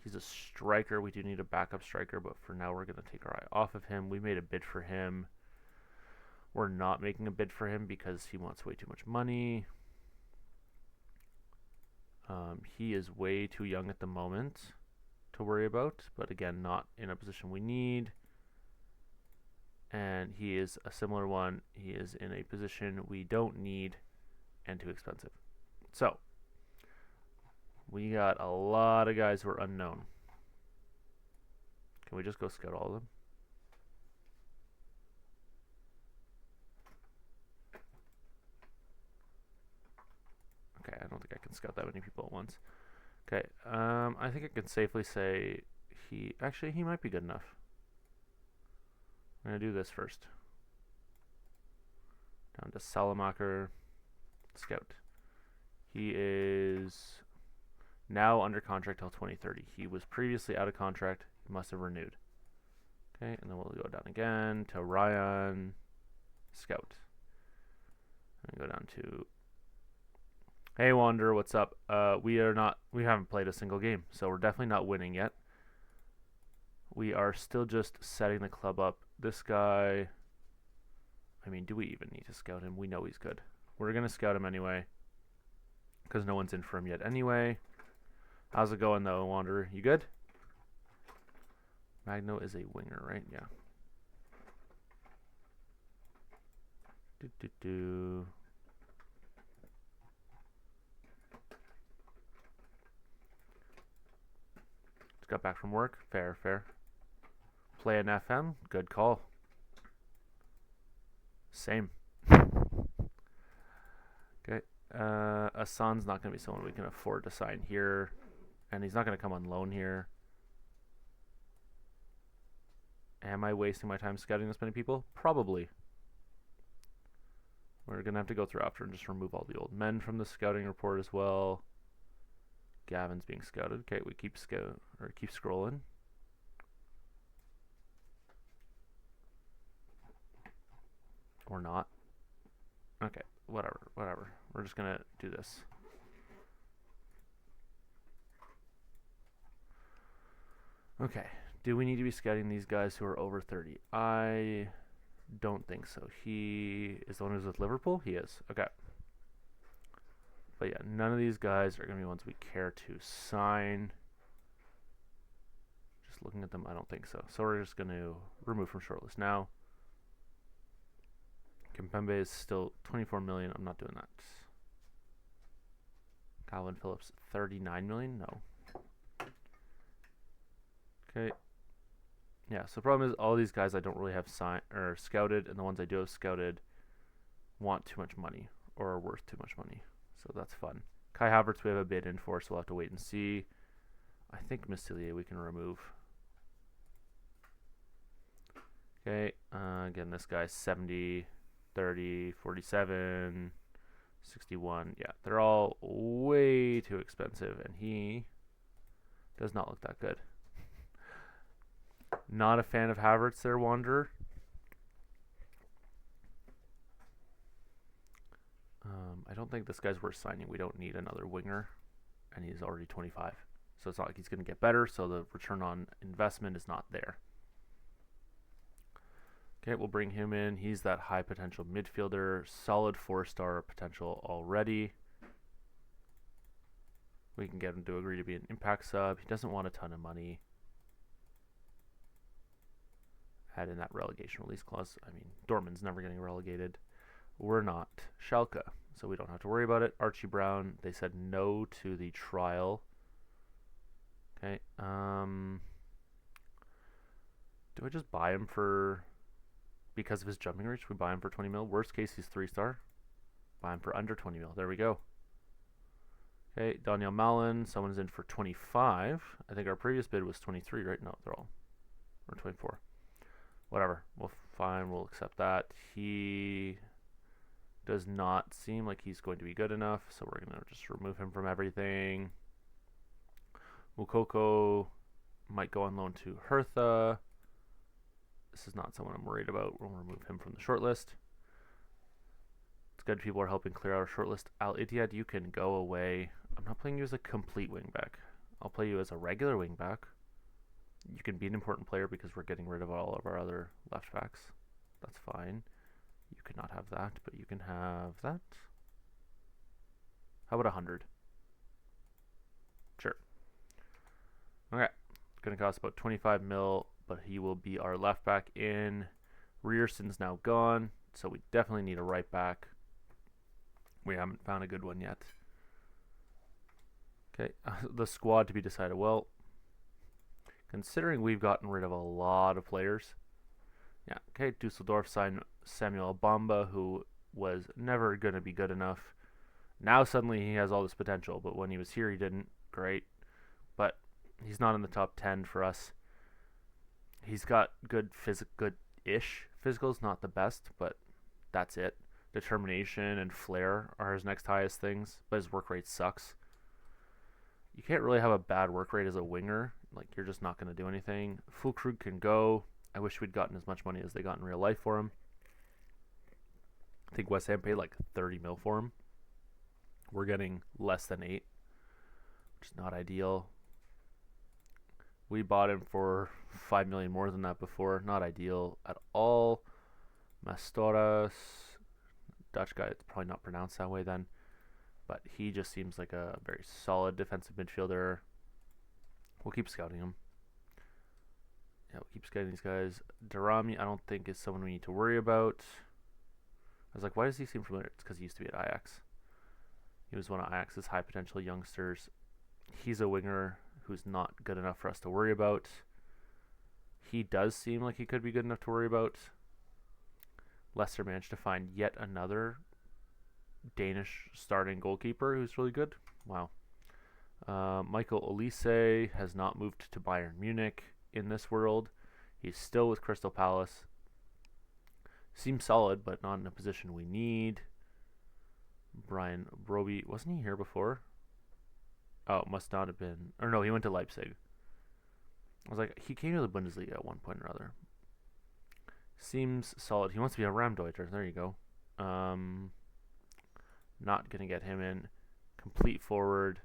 He's a striker. We do need a backup striker, but for now we're going to take our eye off of him. We made a bid for him. We're not making a bid for him because he wants way too much money. He is way too young at the moment to worry about, but again, not in a position we need. And he is a similar one. He is in a position we don't need and too expensive. So, we got a lot of guys who are unknown. Can we just go scout all of them? Okay, I don't think I can scout that many people at once. Okay, I think I can safely say he might be good enough. I'm going to do this first. Down to Salamaker. Scout. He is now under contract till 2030. He was previously out of contract. He must have renewed. Okay, and then we'll go down again to Ryan. Scout. And go down to... Hey Wander, what's up? We haven't played a single game, so we're definitely not winning yet. We are still just setting the club up. This guy, I mean, do we even need to scout him? We know he's good. We're going to scout him anyway, because no one's in for him yet anyway. How's it going though, Wanderer? You good? Magno is a winger, right? Yeah. Just got back from work. Fair. Play an FM. Good call. Same. Okay. Asan's not going to be someone we can afford to sign here. And he's not going to come on loan here. Am I wasting my time scouting this many people? Probably. We're going to have to go through after and just remove all the old men from the scouting report as well. Gavin's being scouted. Okay, we keep scrolling. Or not. Okay, whatever. We're just going to do this. Okay, do we need to be scouting these guys who are over 30? I don't think so. He is the one who's with Liverpool? He is. Okay. But yeah, none of these guys are going to be ones we care to sign. Just looking at them, I don't think so. So we're just going to remove from shortlist now. Kimpembe is still 24 million. I'm not doing that. Calvin Phillips, 39 million? No. Okay. Yeah, so the problem is all these guys I don't really have signed or scouted, and the ones I do have scouted want too much money or are worth too much money. So that's fun. Kai Havertz we have a bid in for, so we'll have to wait and see. I think Massilia we can remove. Okay, again, this guy's 70, 30, 47, 61. Yeah, they're all way too expensive, and he does not look that good. Not a fan of Havertz there, Wanderer. I don't think this guy's worth signing. We don't need another winger, and he's already 25. So it's not like he's going to get better, so the return on investment is not there. Okay, we'll bring him in. He's that high potential midfielder, solid 4-star potential already. We can get him to agree to be an impact sub. He doesn't want a ton of money. Add in that relegation release clause. I mean, Dortmund's never getting relegated. We're not. Schalke, so we don't have to worry about it. Archie Brown, they said no to the trial. Okay. Do I just buy him for, because of his jumping reach, we buy him for 20 mil? Worst case, he's 3-star. Buy him for under 20 mil. There we go. Okay, Daniel Malin, someone's in for 25. I think our previous bid was 23, right? No, they're all, or 24. Whatever. Well, fine. We'll accept that. He does not seem like he's going to be good enough, so we're going to just remove him from everything. Mukoko might go on loan to Hertha. This is not someone I'm worried about. We'll remove him from the shortlist. It's good people are helping clear out our shortlist. Al Ittihad, you can go away. I'm not playing you as a complete wingback. I'll play you as a regular wingback. You can be an important player because we're getting rid of all of our other left backs. That's fine. You cannot have that, but you can have that. How about 100? Sure. Okay. It's going to cost about 25 mil, but he will be our left back in. Rierson's now gone, so we definitely need a right back. We haven't found a good one yet. Okay. The squad to be decided. Well, considering we've gotten rid of a lot of players. Yeah, okay, Dusseldorf signed Samuel Bamba, who was never going to be good enough. Now suddenly he has all this potential, but when he was here he didn't. Great. But he's not in the top 10 for us. He's got good-ish physicals, not the best, but that's it. Determination and flair are his next highest things, but his work rate sucks. You can't really have a bad work rate as a winger. Like, you're just not going to do anything. Fulkrug can go. I wish we'd gotten as much money as they got in real life for him. I think West Ham paid like 30 mil for him. We're getting less than 8, which is not ideal. We bought him for 5 million more than that before. Not ideal at all. Mastoras, Dutch guy, it's probably not pronounced that way then. But he just seems like a very solid defensive midfielder. We'll keep scouting him. Yeah, we'll keep scouting these guys. Darami, I don't think is someone we need to worry about. I was like, why does he seem familiar? It's because he used to be at Ajax. He was one of Ajax's high potential youngsters. He's a winger who's not good enough for us to worry about. He does seem like he could be good enough to worry about. Leicester managed to find yet another Danish starting goalkeeper who's really good. Wow. Michael Olise has not moved to Bayern Munich in this world. He's still with Crystal Palace. Seems solid, but not in a position we need. Brian Broby, wasn't he here before? Oh, must not have been. Or no, he went to Leipzig. I was like, he came to the Bundesliga at one point or other. Seems solid. He wants to be a Ramdeuter. There you go. Not going to get him in. Complete forward.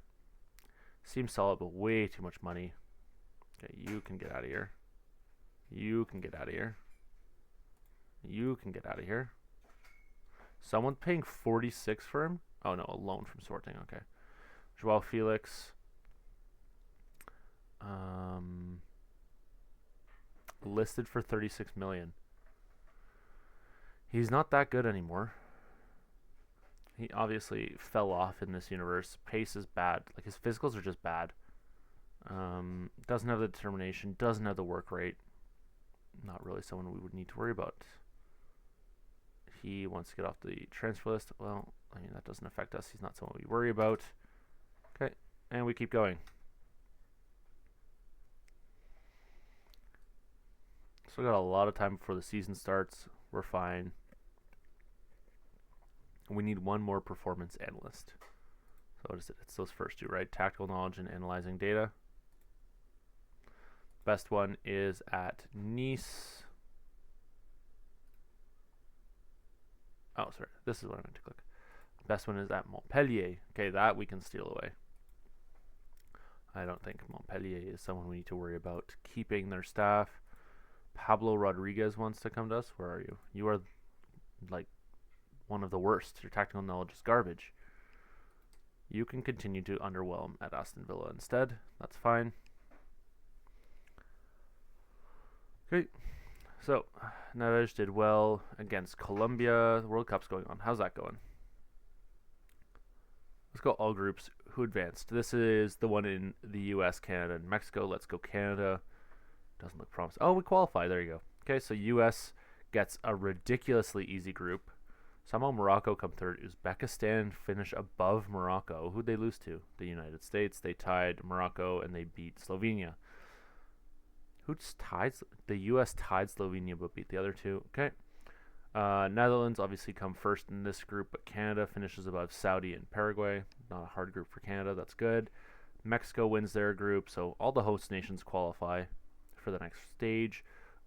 Seems solid, but way too much money. Okay, you can get out of here. You can get out of here. You can get out of here. Someone's paying 46 for him? Oh no, a loan from Sporting. Okay. Joao Felix. Listed for 36 million. He's not that good anymore. He obviously fell off in this universe. Pace is bad. Like, his physicals are just bad. Doesn't have the determination. Doesn't have the work rate. Not really someone we would need to worry about. He wants to get off the transfer list. Well, I mean, that doesn't affect us. He's not someone we worry about. Okay, and we keep going. So we got a lot of time before the season starts. We're fine. We need one more performance analyst. So what is it? It's those first two, right? Tactical knowledge and analyzing data. Best one is at Nice. Oh, sorry. This is what I meant to click. Best one is at Montpellier. Okay, that we can steal away. I don't think Montpellier is someone we need to worry about keeping their staff. Pablo Rodriguez wants to come to us. Where are you? You are like one of the worst. Your tactical knowledge is garbage. You can continue to underwhelm at Aston Villa instead. That's fine. Okay. So, Neves did well against Colombia. The World Cup's going on. How's that going? Let's go all groups. Who advanced? This is the one in the US, Canada, and Mexico. Let's go Canada. Doesn't look promising. Oh, we qualify. There you go. Okay, so US gets a ridiculously easy group. Somehow Morocco come third. Uzbekistan finish above Morocco. Who'd they lose to? The United States. They tied Morocco and they beat Slovenia. Who's tied? The U.S. tied Slovenia but beat the other two. Okay. Netherlands obviously come first in this group, but Canada finishes above Saudi and Paraguay. Not a hard group for Canada. That's good. Mexico wins their group, so all the host nations qualify for the next stage.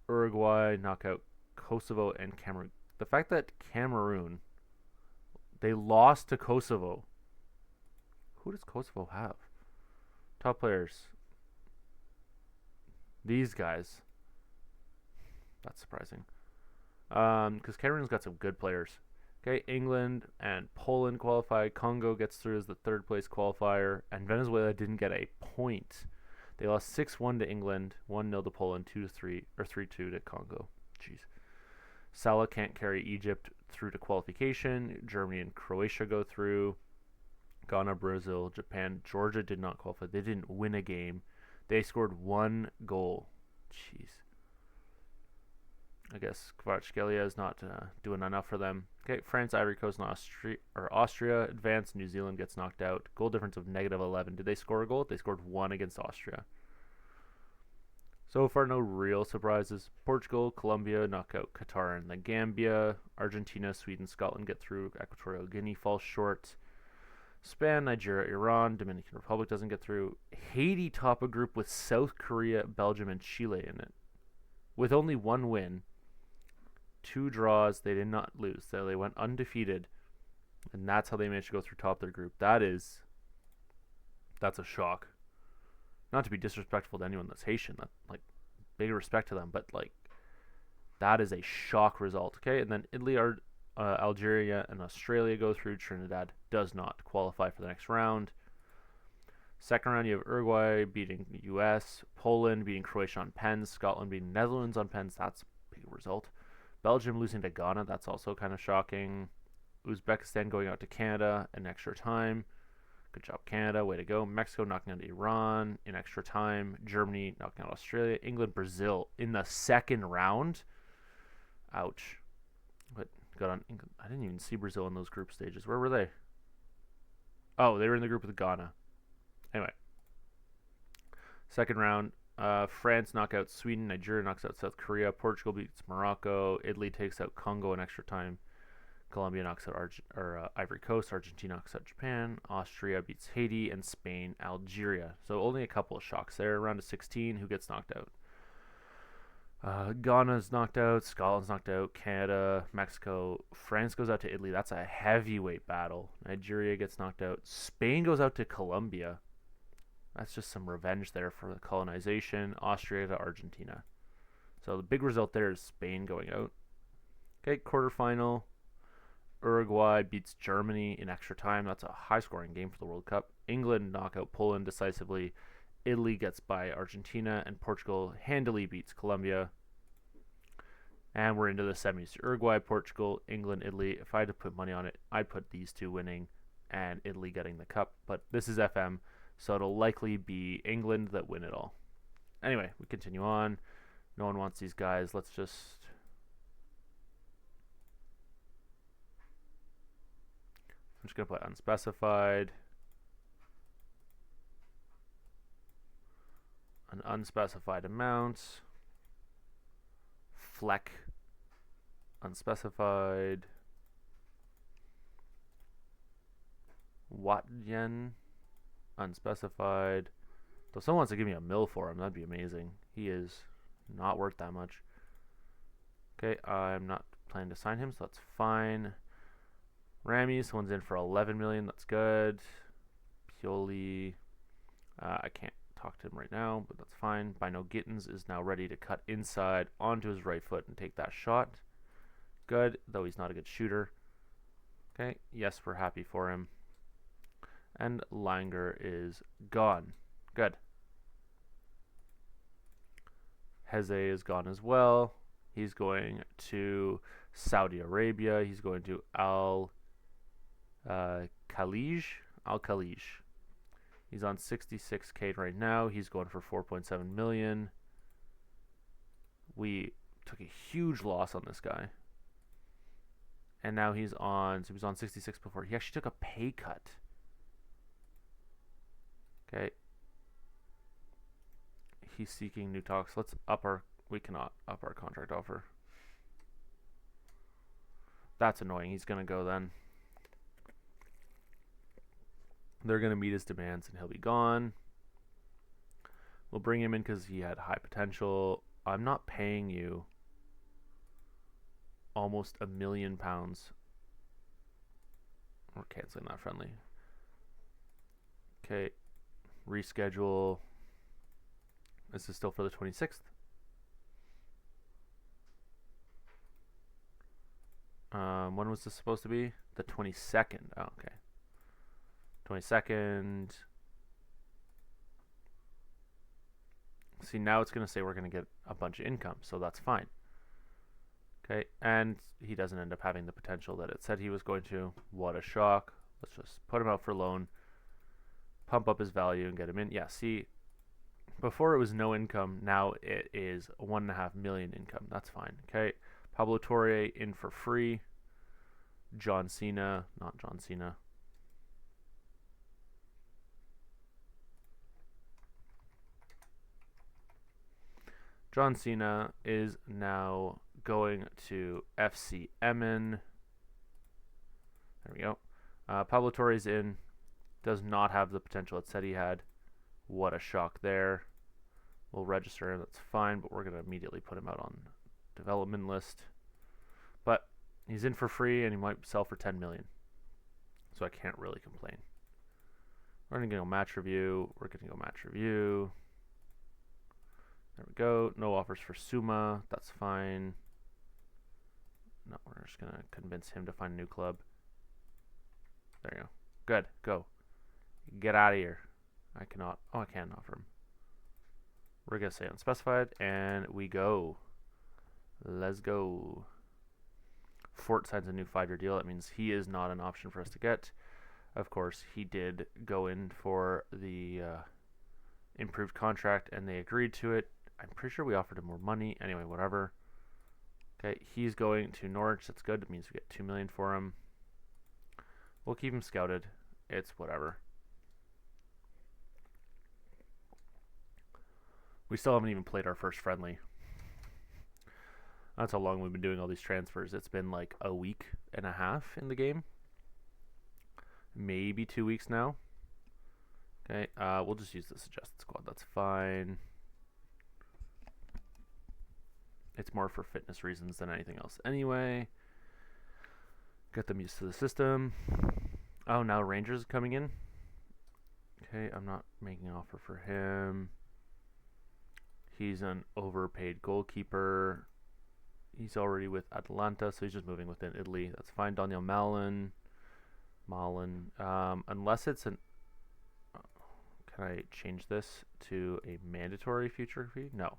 Uruguay knock out Kosovo and Cameroon. The fact that Cameroon, they lost to Kosovo. Who does Kosovo have? Top players. These guys. That's surprising. Because Cameroon's got some good players. Okay, England and Poland qualify. Congo gets through as the third place qualifier. And Venezuela didn't get a point. They lost 6-1 to England, 1-0 to Poland, 2-3, or 3-2 to Congo. Jeez. Salah can't carry Egypt through to qualification. Germany and Croatia go through. Ghana, Brazil, Japan, Georgia did not qualify. They didn't win a game. They scored 1 goal. Jeez. I guess Kvaratskhelia is not doing enough for them. Okay, France, Ivory Coast, and Austria advance. New Zealand gets knocked out. Goal difference of -11. Did they score a goal? They scored 1 against Austria. So far, no real surprises. Portugal, Colombia knock out Qatar and the Gambia. Argentina, Sweden, Scotland get through. Equatorial Guinea falls short. Spain, Nigeria, Iran, Dominican Republic doesn't get through. Haiti top a group with South Korea, Belgium, and Chile in it. With only 1 win, 2 draws, they did not lose. So they went undefeated, and that's how they managed to go through top of their group. That's a shock. Not to be disrespectful to anyone that's Haitian, like, big respect to them, but like, that is a shock result. Okay, and then Italy, Algeria, and Australia go through. Trinidad does not qualify for the next round. Second round, you have Uruguay beating the U.S., Poland beating Croatia on pens, Scotland beating Netherlands on pens. That's a big result. Belgium losing to Ghana. That's also kind of shocking. Uzbekistan going out to Canada in extra time. Good job, Canada. Way to go. Mexico knocking out Iran in extra time. Germany knocking out Australia. England, Brazil in the second round. Ouch. But got on England. I didn't even see Brazil in those group stages. Where were they? Oh, they were in the group with Ghana. Anyway, second round. France knock out Sweden. Nigeria knocks out South Korea. Portugal beats Morocco. Italy takes out Congo in extra time. Colombia knocks out Ivory Coast. Argentina knocks out Japan. Austria beats Haiti. And Spain, Algeria. So only a couple of shocks there. Round of 16. Who gets knocked out? Ghana's knocked out. Scotland's knocked out. Canada, Mexico. France goes out to Italy. That's a heavyweight battle. Nigeria gets knocked out. Spain goes out to Colombia. That's just some revenge there for the colonization. Austria to Argentina. So the big result there is Spain going out. Okay, quarterfinal. Uruguay beats Germany in extra time. That's a high-scoring game for the World Cup. England knock out Poland decisively. Italy gets by Argentina. And Portugal handily beats Colombia. And we're into the semis. Uruguay, Portugal, England, Italy. If I had to put money on it, I'd put these two winning and Italy getting the cup. But this is FM. So it'll likely be England that win it all. Anyway, we continue on. No one wants these guys. Let's just... I'm just going to put unspecified. An unspecified amount. Fleck. Unspecified. Watt yen. Unspecified. Though someone wants to give me a mil for him, that'd be amazing. He is not worth that much. Okay, I'm not planning to sign him, so that's fine. Rami, someone's in for 11 million. That's good. Pioli, I can't talk to him right now, but that's fine. Bino Gittins is now ready to cut inside onto his right foot and take that shot. Good, though he's not a good shooter. Okay, yes, we're happy for him. And Langer is gone. Good. Heze is gone as well. He's going to Saudi Arabia. He's going to Al Khalij. He's on 66K right now. He's going for 4.7 million. We took a huge loss on this guy. And now he's on, so he was on 66 before. He actually took a pay cut. Okay. He's seeking new talks. Let's up our... We cannot up our contract offer. That's annoying. He's going to go then. They're going to meet his demands and he'll be gone. We'll bring him in because he had high potential. I'm not paying you almost £1 million. We're canceling that friendly. Okay. Reschedule. This is still for the 26th. When was this supposed to be? The 22nd. Oh, okay. 22nd. See, now it's going to say we're going to get a bunch of income, so that's fine. Okay, and he doesn't end up having the potential that it said he was going to. What a shock. Let's just put him out for loan. Pump up his value and get him in. Yeah, see, before it was no income. Now it is 1.5 million income. That's fine. Okay. Pablo Torre in for free. John Cena. Not John Cena. John Cena is now going to FC Emmen. There we go. Pablo Torre's in. Does not have the potential it said he had. What a shock there. We'll register him. That's fine, but we're going to immediately put him out on development list. But he's in for free, and he might sell for 10 million. So I can't really complain. We're going to go match review. We're going to go match review. There we go. No offers for Suma. That's fine. No, we're just going to convince him to find a new club. There you go. Good. Go. Get out of here. I cannot. Oh, I can offer him. We're going to say unspecified, and we go. Let's go. Fort signs a new 5-year deal. That means he is not an option for us to get. Of course, he did go in for the improved contract, and they agreed to it. I'm pretty sure we offered him more money. Anyway, whatever. Okay, he's going to Norwich. That's good. It means we get 2 million for him. We'll keep him scouted. It's whatever. We still haven't even played our first friendly. That's how long we've been doing all these transfers. It's been like a week and a half in the game. Maybe 2 weeks now. Okay, we'll just use the suggested squad. That's fine. It's more for fitness reasons than anything else anyway. Get them used to the system. Oh, now Rangers is coming in. Okay, I'm not making an offer for him. He's an overpaid goalkeeper. He's already with Atalanta, so he's just moving within Italy. That's fine. Daniel Malin. Unless it's an... Can I change this to a mandatory future fee? No.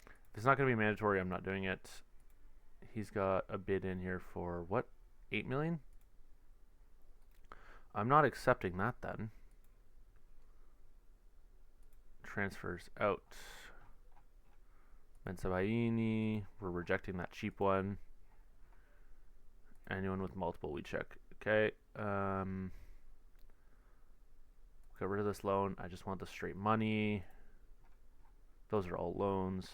If it's not going to be mandatory, I'm not doing it. He's got a bid in here for, what, 8 million? I'm not accepting that then. Transfers out. Mensabaini, we're rejecting that cheap one. Anyone with multiple, we check. Okay. Get rid of this loan. I just want the straight money. Those are all loans.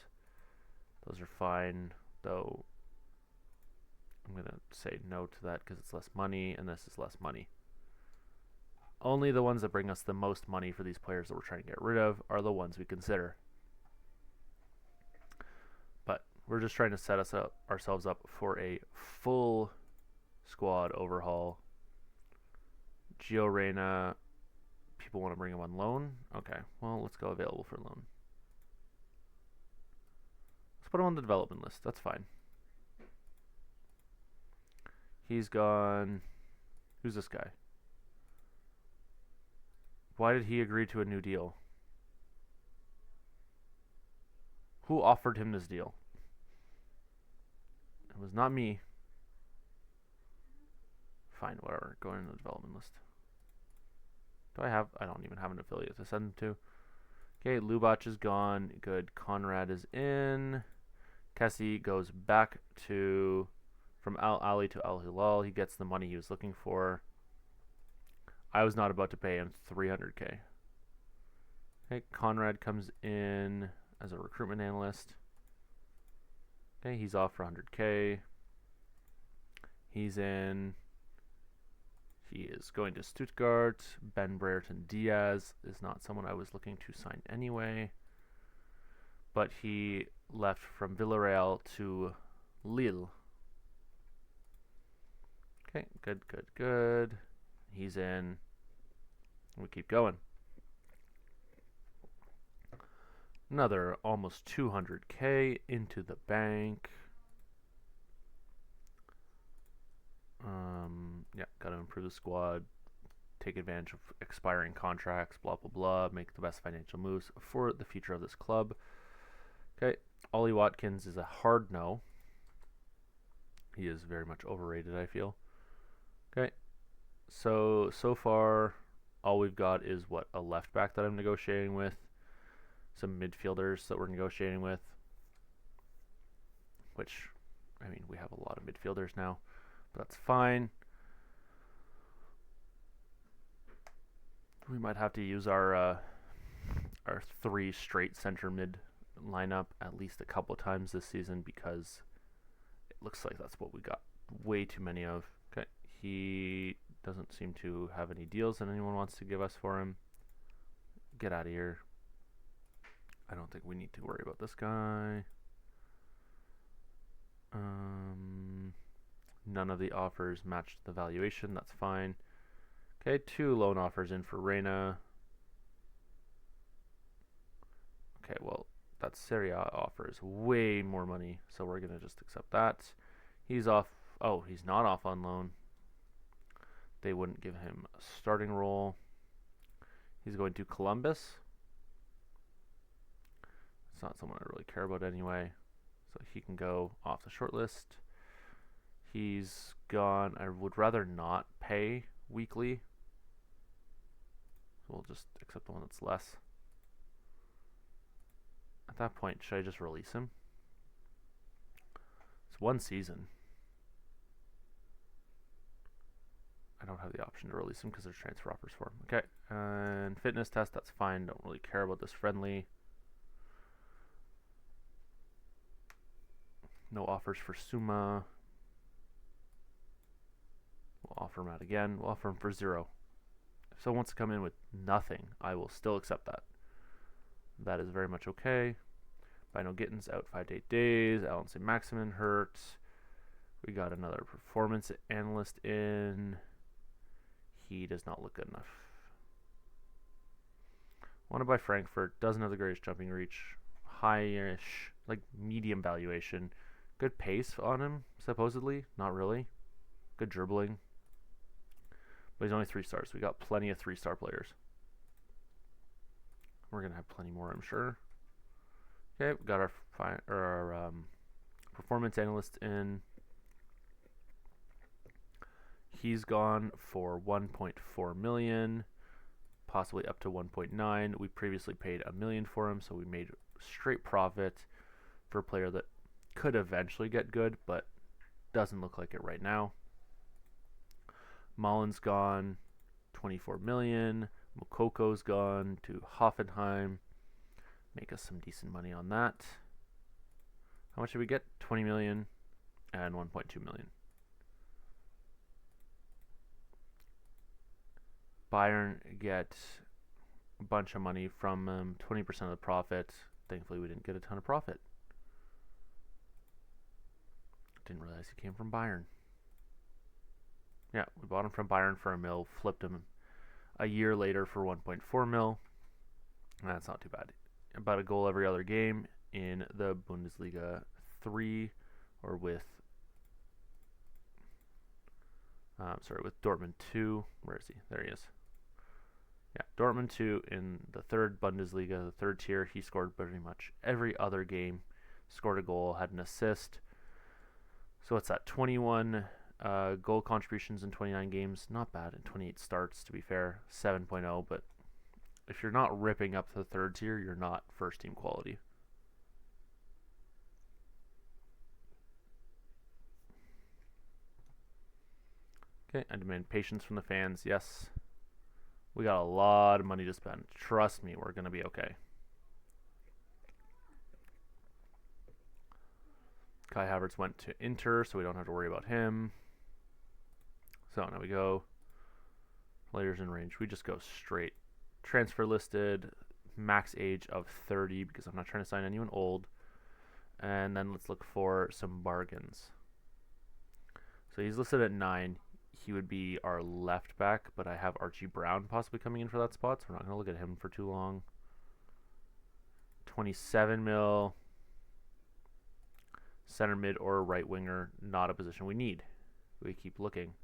Those are fine, though I'm going to say no to that because it's less money, and this is less money. Only the ones that bring us the most money for these players that we're trying to get rid of are the ones we consider. But we're just trying to set ourselves up for a full squad overhaul. Gio Reyna, people want to bring him on loan. Okay, well, let's go available for loan. Let's put him on the development list. That's fine. He's gone. Who's this guy? Why did he agree to a new deal? Who offered him this deal? It was not me. Fine, whatever. Go in the development list. Do I have... I don't even have an affiliate to send him to. Okay, Lubac is gone. Good. Conrad is in. Kessie goes back to... From Al Ali to Al Hilal. He gets the money he was looking for. I was not about to pay him 300k. Okay, Conrad comes in as a recruitment analyst. Okay, he's off for 100k. He's in. He is going to Stuttgart. Ben Brereton Diaz is not someone I was looking to sign anyway. But he left from Villarreal to Lille. Okay, good, good, good. He's in. We keep going. Another almost 200k into the bank. Yeah, gotta improve the squad. Take advantage of expiring contracts, blah, blah, blah. Make the best financial moves for the future of this club. Okay, Ollie Watkins is a hard no. He is very much overrated, I feel. Okay, so far, all we've got is, what, a left back that I'm negotiating with. Some midfielders that we're negotiating with. Which, I mean, we have a lot of midfielders now. But that's fine. We might have to use our 3 straight center mid lineup at least a couple of times this season because it looks like that's what we got way too many of. Okay, he doesn't seem to have any deals that anyone wants to give us for him. Get out of here. I don't think we need to worry about this guy. None of the offers matched the valuation. That's fine. Okay, 2 loan offers in for Reyna. Okay, well, that Serie A offers way more money, so we're going to just accept that. He's off. Oh, he's not off on loan. They wouldn't give him a starting role. He's going to Columbus. It's not someone I really care about anyway, so he can go off the short list. He's gone. I would rather not pay weekly, so we'll just accept the one that's less. At that point, should I just release him? It's 1 season. I don't have the option to release him because there's transfer offers for him. Okay, and fitness test, that's fine. Don't really care about this friendly. No offers for Suma. We'll offer him out again. We'll offer him for 0. If someone wants to come in with nothing, I will still accept that. That is very much okay. Bino Gittins out 5 to 8 days. Alan St. Maximin hurt. We got another performance analyst in. He does not look good enough. Want to buy Frankfurt. Doesn't have the greatest jumping reach. High-ish, like medium valuation. Good pace on him, supposedly. Not really. Good dribbling. But he's only 3 stars. We got plenty of 3-star players. We're going to have plenty more, I'm sure. Okay, we got our performance analyst in. He's gone for 1.4 million, possibly up to 1.9. We previously paid $1 million for him, so we made straight profit for a player that could eventually get good, but doesn't look like it right now. Mullen's gone, 24 million. Mokoko's gone to Hoffenheim. Make us some decent money on that. How much did we get? 20 million and 1.2 million. Bayern get a bunch of money from 20% of the profit. Thankfully, we didn't get a ton of profit. Didn't realize he came from Bayern. Yeah, we bought him from Bayern for $1 million, flipped him a year later for 1.4 million. That's not too bad. About a goal every other game in the Bundesliga 3, or with with Dortmund 2. Where is he? There he is. Yeah, Dortmund 2 in the 3rd Bundesliga, the 3rd tier. He scored pretty much every other game. Scored a goal, had an assist. So what's that? 21 goal contributions in 29 games. Not bad. In 28 starts, to be fair. 7.0, but if you're not ripping up the 3rd tier, you're not first team quality. Okay, I demand patience from the fans. Yes. We got a lot of money to spend. Trust me, we're going to be okay. Kai Havertz went to Inter, so we don't have to worry about him. So now we go. Players in range. We just go straight. Transfer listed. Max age of 30, because I'm not trying to sign anyone old. And then let's look for some bargains. So he's listed at 9. He would be our left back, but I have Archie Brown possibly coming in for that spot, so we're not going to look at him for too long. 27 mil. Center mid or right winger, not a position we need. We keep looking.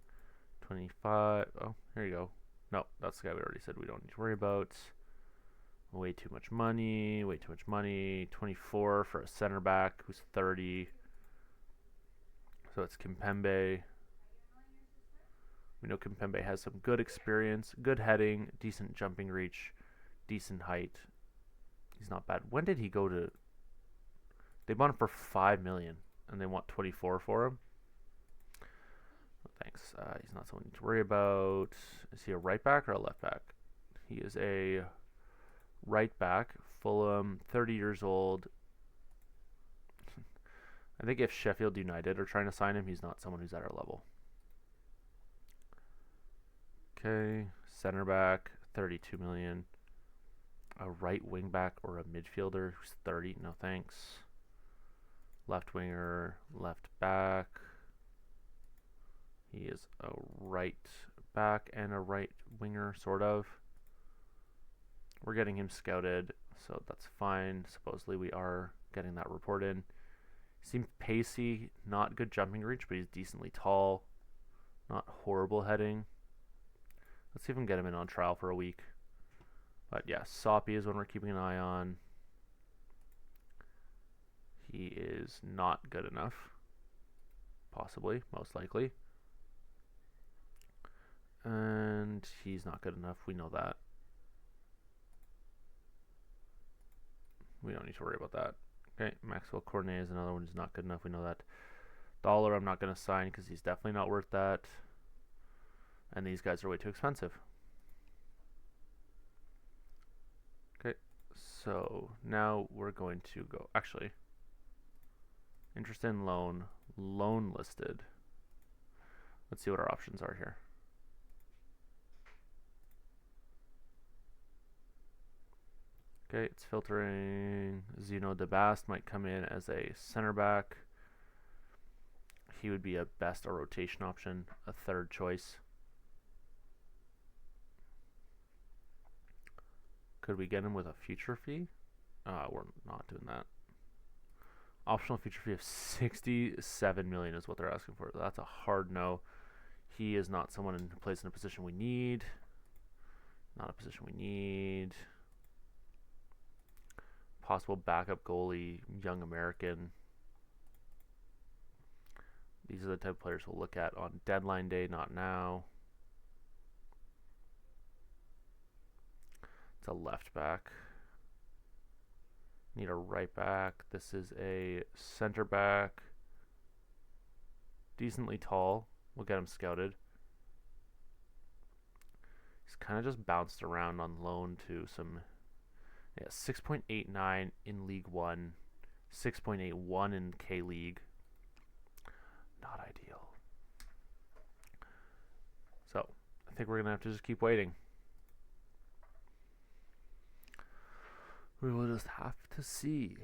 25. Oh, here you go. No, that's the guy we already said we don't need to worry about. Way too much money. Way too much money. 24 for a center back who's 30. So it's Kimpembe. We know Kimpembe has some good experience, good heading, decent jumping reach, decent height. He's not bad. When did he go to... They bought him for $5 million, and they want 24 for him. Oh, thanks. He's not someone to worry about. Is he a right back or a left back? He is a right back. Fulham, 30 years old. I think if Sheffield United are trying to sign him, he's not someone who's at our level. Okay, center back, 32 million. A right wing back or a midfielder who's 30. No thanks. Left winger, left back. He is a right back and a right winger, sort of. We're getting him scouted, so that's fine. Supposedly we are getting that report in. Seems pacey, not good jumping reach, but he's decently tall. Not horrible heading. Let's see if we can get him in on trial for a week. But yeah, Soppy is one we're keeping an eye on. He is not good enough. Possibly, most likely. And he's not good enough. We know that. We don't need to worry about that. Okay, Maxwell Cornet is another one who's not good enough. We know that. Dollar I'm not going to sign because he's definitely not worth that. And these guys are way too expensive. Okay, so now we're going to go, actually, interest in loan listed. Let's see what our options are here. Okay, it's filtering. Zeno DeBast might come in as a center back. He would be a best or rotation option, a third choice. Could we get him with a future fee? We're not doing that. Optional future fee of 67 million is what they're asking for. That's a hard no. He is not someone who plays in a position we need. Not a position we need. Possible backup goalie, young American. These are the type of players we'll look at on deadline day, not now. It's a left back. Need a right back. This is a center back. Decently tall. We'll get him scouted. He's kind of just bounced around on loan to some... Yeah, 6.89 in League 1. 6.81 in K-League. Not ideal. So, I think we're going to have to just keep waiting. We will just have to see.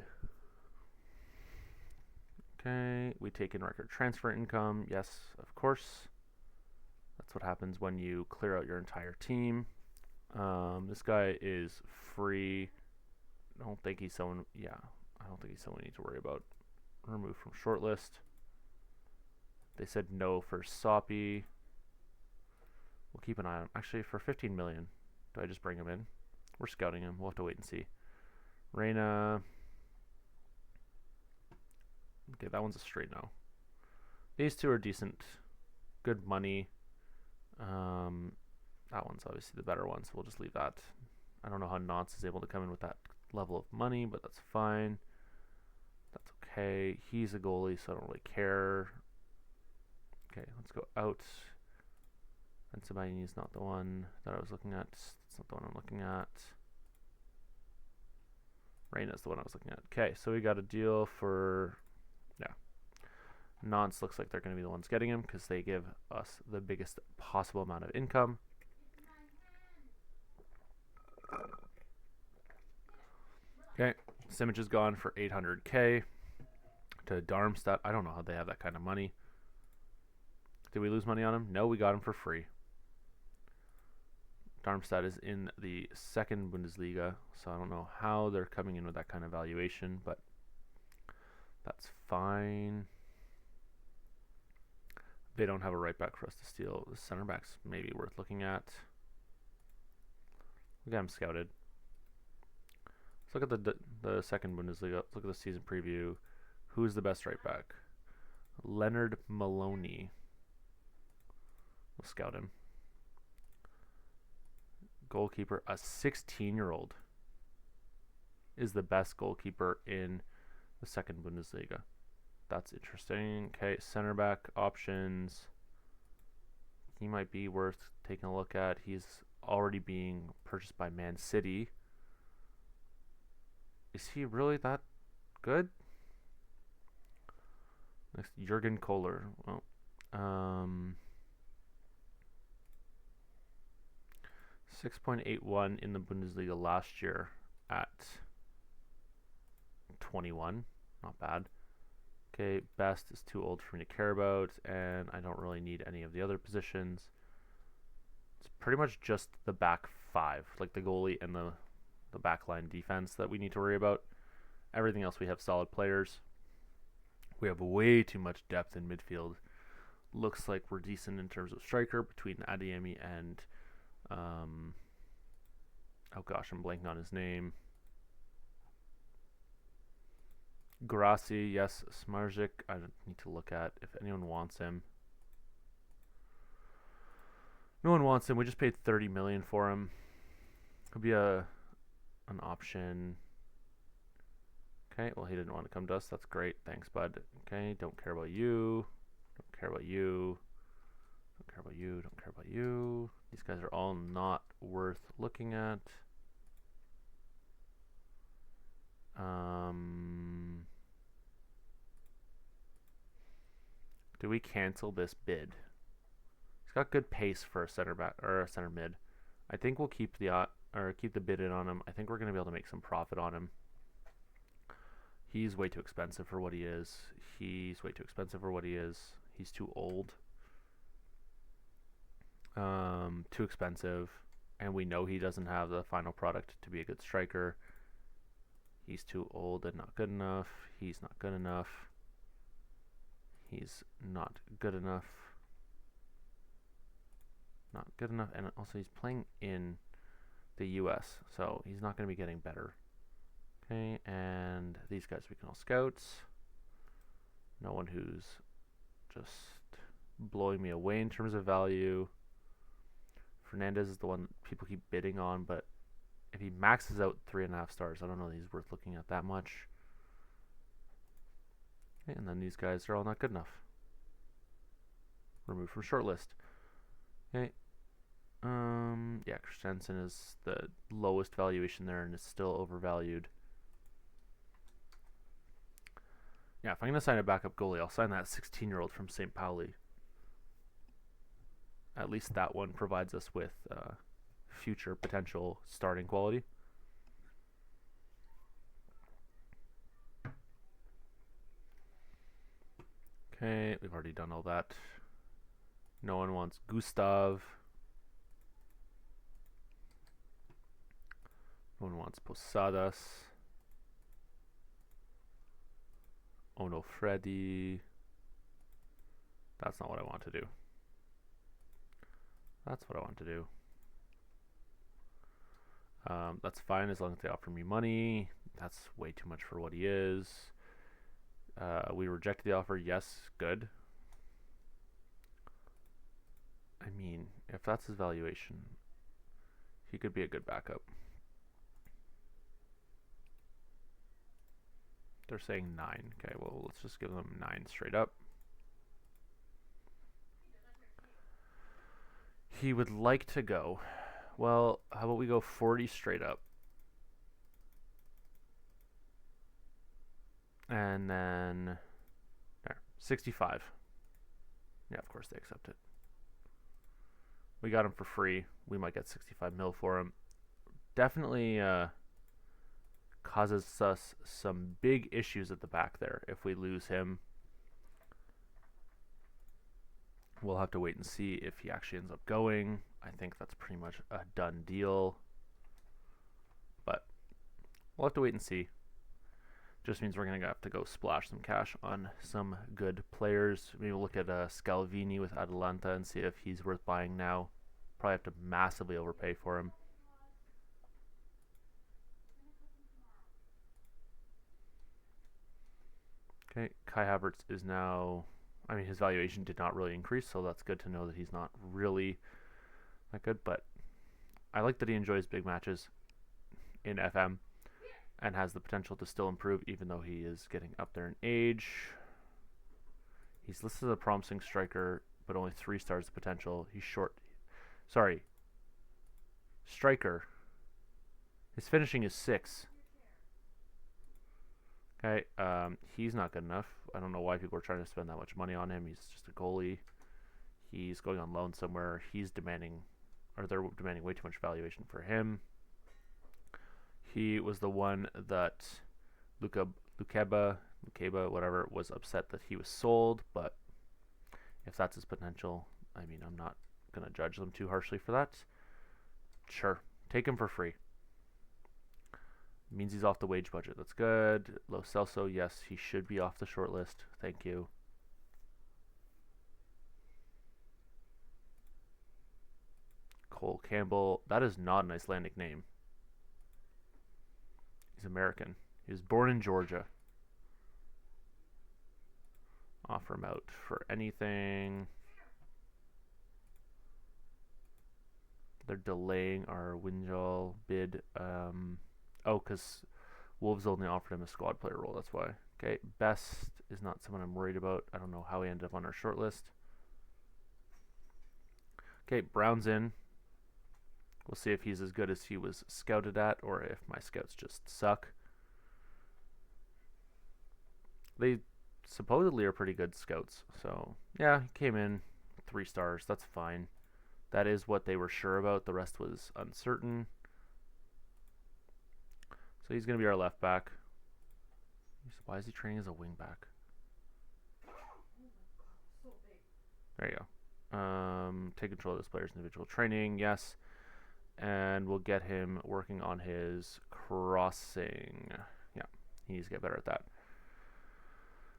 Okay, we take in record transfer income. Yes, of course. That's what happens when you clear out your entire team. This guy is free. I don't think he's someone. Yeah, I don't think he's someone we need to worry about. Remove from shortlist. They said no for Soppy. We'll keep an eye on him. Actually, for 15 million, do I just bring him in? We're scouting him. We'll have to wait and see. Reyna. Okay, that one's a straight no. These two are decent. Good money. That one's obviously the better one, so we'll just leave that. I don't know how Nance is able to come in with that level of money, but that's fine. That's okay. He's a goalie, so I don't really care. Okay, let's go out. And Sabini is not the one that I was looking at. It's not the one I'm looking at. Reyna's the one I was looking at. Okay, so we got a deal for... Yeah. Nance looks like they're going to be the ones getting him because they give us the biggest possible amount of income. Okay, Simic is gone for 800K to Darmstadt. I don't know how they have that kind of money. Did we lose money on him? No, we got him for free. Darmstadt is in the second Bundesliga, so I don't know how they're coming in with that kind of valuation, but that's fine. They don't have a right back for us to steal. The center back's maybe worth looking at. We got him scouted. Let's look at the second Bundesliga. Let's look at the season preview. Who's the best right back? Leonard Maloney. We'll scout him. Goalkeeper, a 16-year-old is the best goalkeeper in the second Bundesliga. That's interesting. Okay, center back options. He might be worth taking a look at. He's already being purchased by Man City. Is he really that good? Next, Jurgen Kohler. Well, 6.81 in the Bundesliga last year at 21. Not bad. Okay, best is too old for me to care about, and I don't really need any of the other positions. It's pretty much just the back five, like the goalie and the backline defense that we need to worry about. Everything else we have solid players. We have way too much depth in midfield. Looks like we're decent in terms of striker between Adeyemi and oh gosh, I'm blanking on his name. Grassi, yes. Smarzik, I need to look at if anyone wants him. No one wants him. We just paid 30 million for him. Could be an option. Okay, well, he didn't want to come to us. That's great. Thanks, bud. Okay, don't care about you. Don't care about you. Don't care about you. Don't care about you. These guys are all not worth looking at. Do we cancel this bid? He's got good pace for a center back or a center mid. I think we'll keep the keep the bid in on him. I think we're gonna be able to make some profit on him. He's way too expensive for what he is. He's way too expensive for what he is. He's too old. Too expensive. And we know he doesn't have the final product to be a good striker. He's too old and not good enough. He's not good enough. He's not good enough. Not good enough. And also he's playing in the US, so he's not going to be getting better. Okay, and these guys we can all scout. No one who's just blowing me away in terms of value. Fernandez is the one people keep bidding on, but if he maxes out 3.5 stars, I don't know that he's worth looking at that much. Okay, and then these guys are all not good enough. Removed from shortlist. Okay. Yeah, Christensen is the lowest valuation there and is still overvalued. Yeah, if I'm going to sign a backup goalie, I'll sign that 16-year-old from St. Pauli. At least that one provides us with future potential starting quality. Okay, we've already done all that. No one wants Gustav. No one wants Posadas. Oh no, Freddy. That's not what I want to do. That's what I want to do. That's fine as long as they offer me money. That's way too much for what he is. We rejected the offer. Yes, good. I mean, if that's his valuation, he could be a good backup. They're saying 9. Okay, well, let's just give them 9 straight up. He would like to go. Well, how about we go 40 straight up? And then there, 65. Yeah, of course they accept it. We got him for free. We might get 65 mil for him. Definitely causes us some big issues at the back there if we lose him. We'll have to wait and see if he actually ends up going. I think that's pretty much a done deal. But we'll have to wait and see. Just means we're going to have to go splash some cash on some good players. Maybe we'll look at Scalvini with Atalanta and see if he's worth buying now. Probably have to massively overpay for him. Okay, Kai Havertz is now... I mean, his valuation did not really increase, so that's good to know that he's not really that good. But I like that he enjoys big matches in FM and has the potential to still improve, even though he is getting up there in age. He's listed as a promising striker, but only 3 stars of potential. He's short. Sorry. Striker. His finishing is 6. Okay, he's not good enough. I don't know why people are trying to spend that much money on him. He's just a goalie. He's going on loan somewhere. He's demanding, or they're demanding way too much valuation for him. He was the one that Lukeba, whatever, was upset that he was sold. But if that's his potential, I mean, I'm not going to judge them too harshly for that. Sure, take him for free. Means he's off the wage budget. That's good. Lo Celso, yes, he should be off the short list. Thank you. Cole Campbell. That is not an Icelandic name. He's American. He was born in Georgia. Offer him out for anything. They're delaying our Winjal bid. Oh, because Wolves only offered him a squad player role. That's why. Okay, Best is not someone I'm worried about. I don't know how he ended up on our short list. Okay, Brown's in. We'll see if he's as good as he was scouted at or if my scouts just suck. They supposedly are pretty good scouts. So, yeah, he came in 3 stars. That's fine. That is what they were sure about. The rest was uncertain. So he's going to be our left back. Why is he training as a wing back? There you go. Take control of this player's individual training. Yes. And we'll get him working on his crossing. Yeah, he needs to get better at that.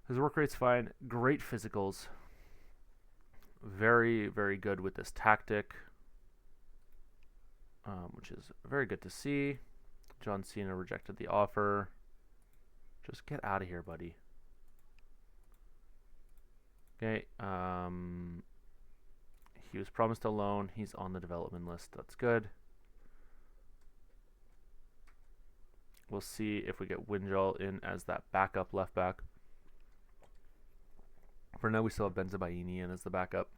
His work rate's fine. Great physicals. Very, very good with this tactic, which is very good to see. John Cena rejected the offer. Just get out of here, buddy. Okay. He was promised a loan. He's on the development list. That's good. We'll see if we get Winjal in as that backup left back. For now, we still have Benzabaini in as the backup.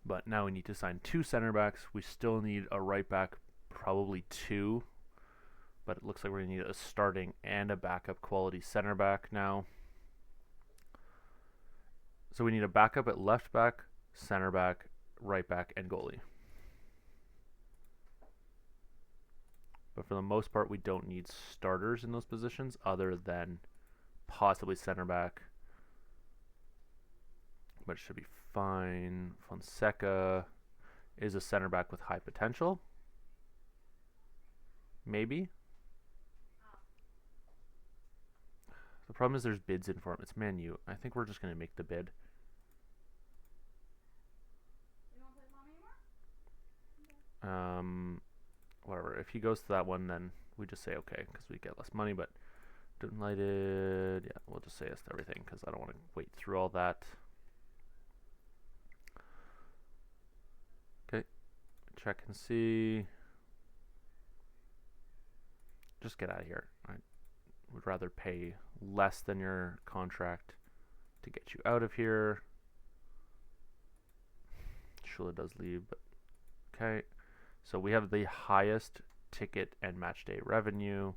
But now we need to sign 2 center backs. We still need a right back, probably 2. But it looks like we're going to need a starting and a backup quality center back now. So we need a backup at left back, center back, right back, and goalie. But for the most part, we don't need starters in those positions other than possibly center back. But it should be fine. Fonseca is a center back with high potential. Maybe. The problem is there's bids in for him. It's Man U. I think we're just going to make the bid. You don't play mom anymore? Whatever. If he goes to that one, then we just say okay because we get less money. But delighted. Yeah, we'll just say yes to everything because I don't want to wait through all that. Okay. Check and see. Just get out of here. I would rather pay less than your contract to get you out of here. Shula does leave, but okay. So we have the highest ticket and match day revenue.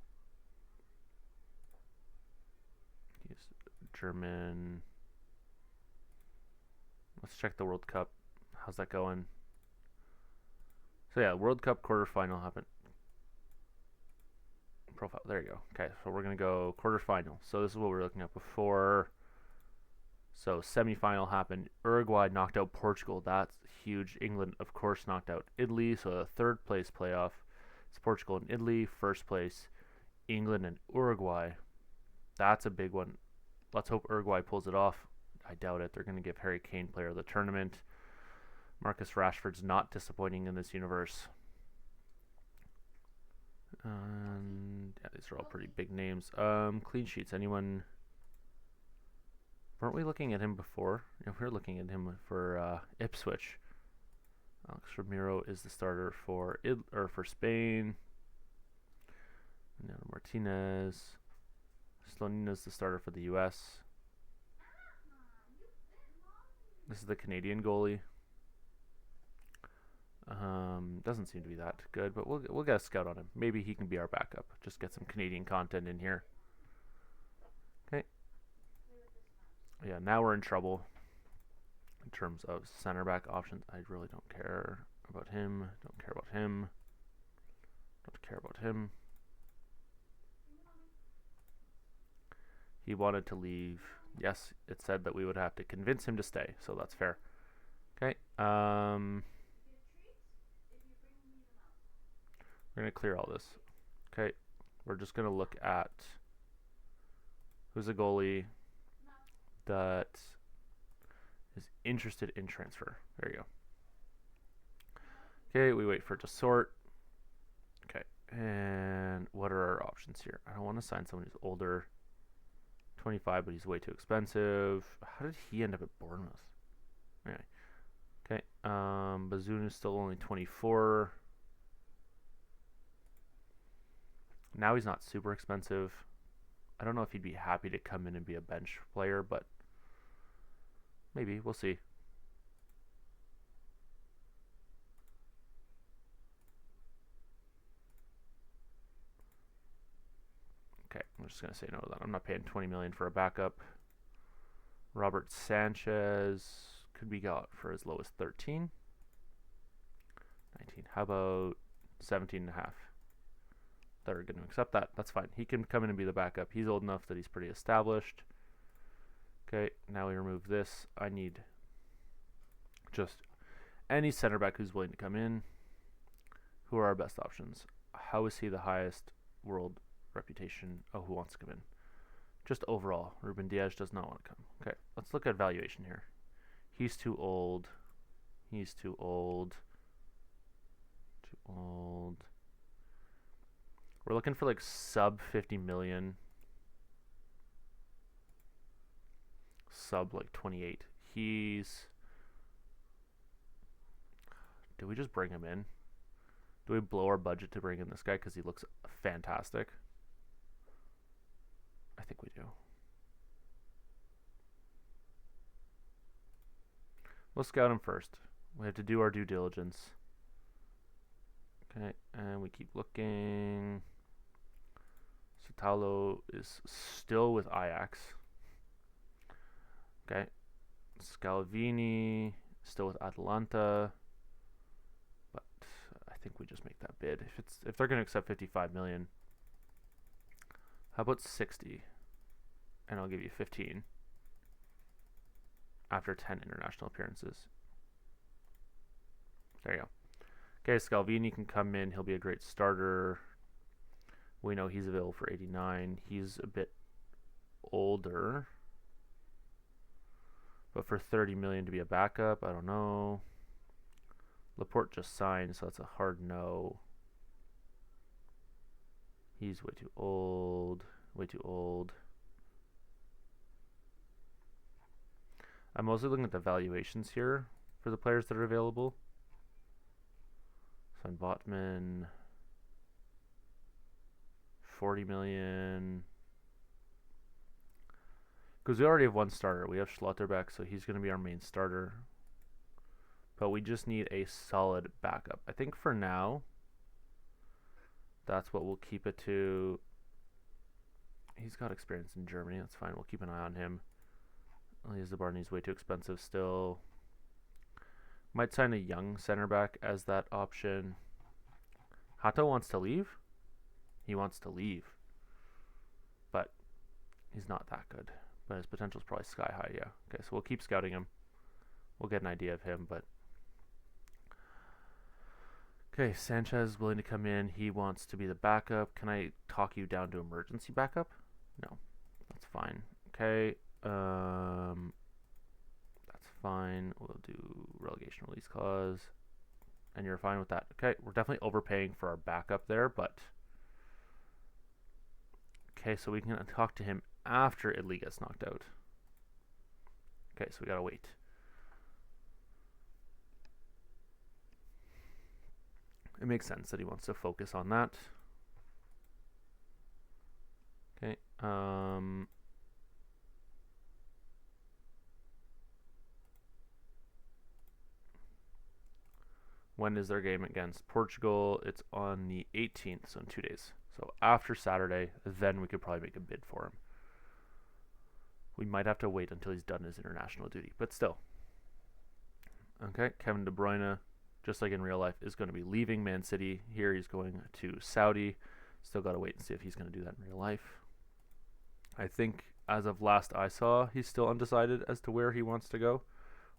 He's German. Let's check the World Cup. How's that going? So yeah, World Cup quarterfinal happened. Profile. There you go. Okay, so we're going to go quarterfinal. So this is what we were looking at before. So semifinal happened. Uruguay knocked out Portugal. That's huge. England, of course, knocked out Italy. So the 3rd place playoff. It's Portugal and Italy. 1st place, England and Uruguay. That's a big one. Let's hope Uruguay pulls it off. I doubt it. They're going to give Harry Kane player of the tournament. Marcus Rashford's not disappointing in this universe. Yeah, these are all pretty big names. Clean sheets. Anyone? Weren't we looking at him before? Yeah, we were looking at him for Ipswich. Alex Ramiro is the starter for for Spain. Nano Martinez. Slonina's the starter for the U.S. This is the Canadian goalie. Doesn't seem to be that good, but we'll get a scout on him. Maybe he can be our backup. Just get some Canadian content in here. Okay. Yeah, now we're in trouble in terms of center back options. I really don't care about him. Don't care about him. Don't care about him. He wanted to leave. Yes, it said that we would have to convince him to stay, so that's fair. Okay. We're going to clear all this. Okay. We're just going to look at who's a goalie that is interested in transfer. There you go. Okay, we wait for it to sort. Okay. And what are our options here? I don't want to sign someone who's older. 25, but he's way too expensive. How did he end up at Bournemouth? Anyway. Okay. Bazoon is still only 24. Now he's not super expensive. I don't know if he'd be happy to come in and be a bench player, but maybe. We'll see. Okay, I'm just going to say no to that. I'm not paying 20 million for a backup. Robert Sanchez could be got for as low as 13. 19. How about 17 and a half? They're going to accept that. That's fine. He can come in and be the backup. He's old enough that he's pretty established. Okay, now we remove this. I need just any center back who's willing to come in. Who are our best options? How is he the highest world reputation? Oh, who wants to come in? Just overall, Ruben Diaz does not want to come. Okay, let's look at valuation here. He's too old. He's too old. Too old. We're looking for like sub 50 million. Sub like 28. He's... Do we just bring him in? Do we blow our budget to bring in this guy because he looks fantastic? I think we do. We'll scout him first. We have to do our due diligence. Okay, and we keep looking. Sotalo is still with Ajax. Okay. Scalvini still with Atalanta. But I think we just make that bid. If they're going to accept 55 million, how about 60? And I'll give you 15 after 10 international appearances. There you go. Okay, Scalvini can come in. He'll be a great starter. We know he's available for 89. He's a bit older. But for 30 million to be a backup, I don't know. Laporte just signed, so that's a hard no. He's way too old. Way too old. I'm mostly looking at the valuations here for the players that are available. Sven Botman, 40 million. Because we already have one starter. We have Schlotterbeck, so he's going to be our main starter. But we just need a solid backup. I think for now, that's what we'll keep it to. He's got experience in Germany. That's fine. We'll keep an eye on him. Elias Zabarny's way too expensive still. Might sign a young center back as that option. Hato wants to leave. He wants to leave. But he's not that good. But his potential is probably sky high, yeah. Okay, so we'll keep scouting him. We'll get an idea of him, but... Okay, Sanchez is willing to come in. He wants to be the backup. Can I talk you down to emergency backup? No. That's fine. Okay. That's fine. We'll do relegation release clause. And you're fine with that. Okay, we're definitely overpaying for our backup there, but... Okay, so we can talk to him after Italy gets knocked out. Okay, so we gotta wait. It makes sense that he wants to focus on that. Okay. When is their game against Portugal? It's on the 18th, so in 2 days. So after Saturday, then we could probably make a bid for him. We might have to wait until he's done his international duty, but still. Okay, Kevin De Bruyne, just like in real life, is going to be leaving Man City. Here he's going to Saudi. Still got to wait and see if he's going to do that in real life. I think as of last I saw, he's still undecided as to where he wants to go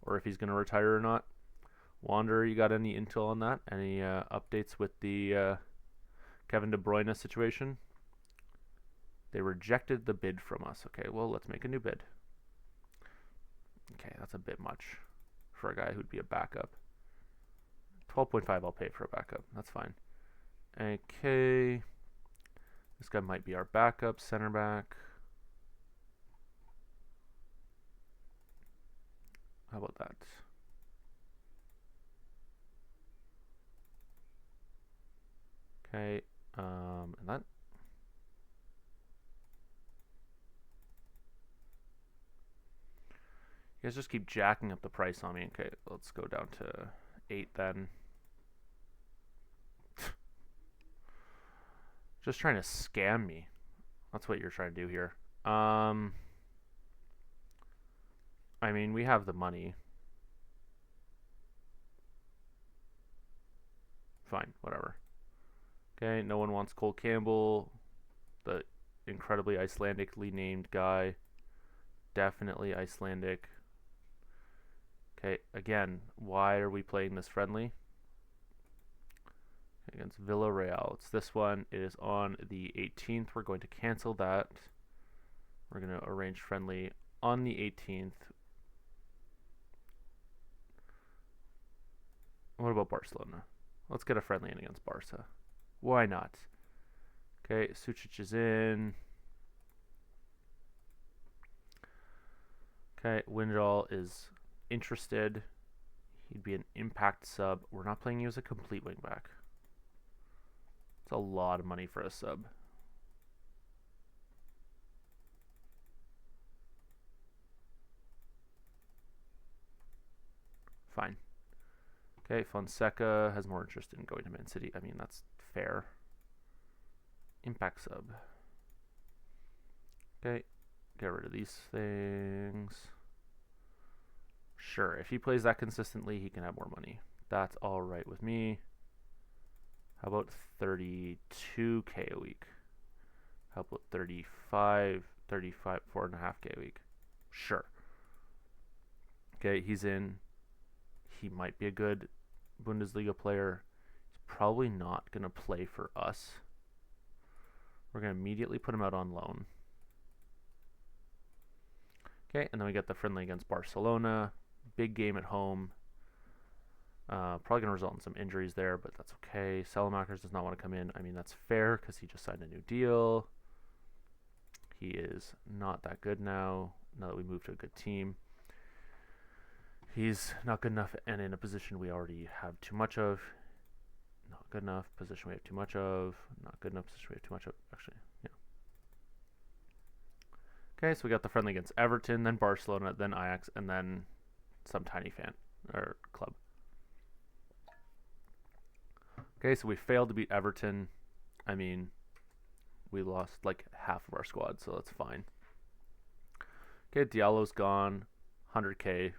or if he's going to retire or not. Wander, you got any intel on that? Any updates with the Kevin De Bruyne situation? They rejected the bid from us. Okay, well, let's make a new bid. Okay, that's a bit much for a guy who'd be a backup. 12.5 I'll pay for a backup. That's fine. Okay. This guy might be our backup center back. How about that? Okay. And that You guys just keep jacking up the price on me. Okay, let's go down to 8 then. Just trying to scam me. That's what you're trying to do here. I mean, we have the money. Fine, whatever. Okay, no one wants Cole Campbell, the incredibly Icelandically named guy. Definitely Icelandic. Okay, again, why are we playing this friendly? Against Villarreal. It's this one. It is on the 18th. We're going to cancel that. We're going to arrange friendly on the 18th. What about Barcelona? Let's get a friendly in against Barca. Why not? Okay, Sucic is in. Okay, Winjal is interested. He'd be an impact sub. We're not playing you as a complete wingback. It's a lot of money for a sub. Fine. Okay, Fonseca has more interest in going to Man City. I mean, that's fair. Impact sub. Okay, get rid of these things. Sure, if he plays that consistently, he can have more money. That's all right with me. How about 32K a week? How about 35, 4.5K a week? Sure. Okay, he's in. He might be a good Bundesliga player. He's probably not going to play for us. We're going to immediately put him out on loan. Okay, and then we get the friendly against Barcelona. Big game at home. Probably going to result in some injuries there, but that's okay. Salamakers does not want to come in. I mean, that's fair because he just signed a new deal. He is not that good now that we moved to a good team. He's not good enough and in a position we already have too much of. Not good enough. Position we have too much of. Not good enough. Position we have too much of. Actually, yeah. Okay, so we got the friendly against Everton, then Barcelona, then Ajax, and then some tiny fan or club. Okay, so we failed to beat Everton. I mean, we lost like half of our squad, so that's fine. Okay, Diallo's gone. 100K,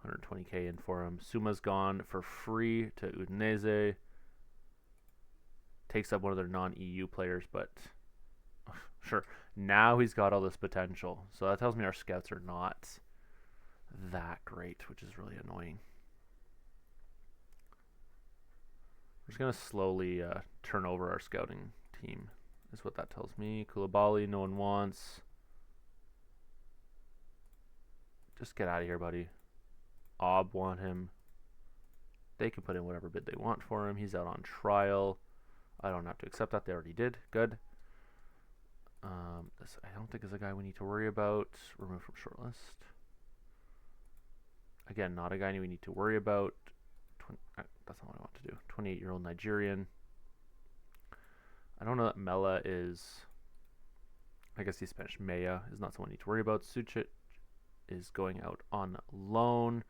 120K in for him. Suma's gone for free to Udinese. Takes up one of their non-EU players, but sure. Now he's got all this potential. So that tells me our scouts are not that great, which is really annoying. We're just going to slowly turn over our scouting team, is what that tells me. Koulibaly, no one wants. Just get out of here, buddy. Ob want him. They can put in whatever bid they want for him. He's out on trial. I don't have to accept that. They already did. Good. This I don't think is a guy we need to worry about. Remove from shortlist. Again, not a guy we need to worry about. That's not what I want to do. 28-year-old Nigerian. I don't know that Mela is. I guess he's Spanish. Maya is not someone we need to worry about. Sucic is going out on loan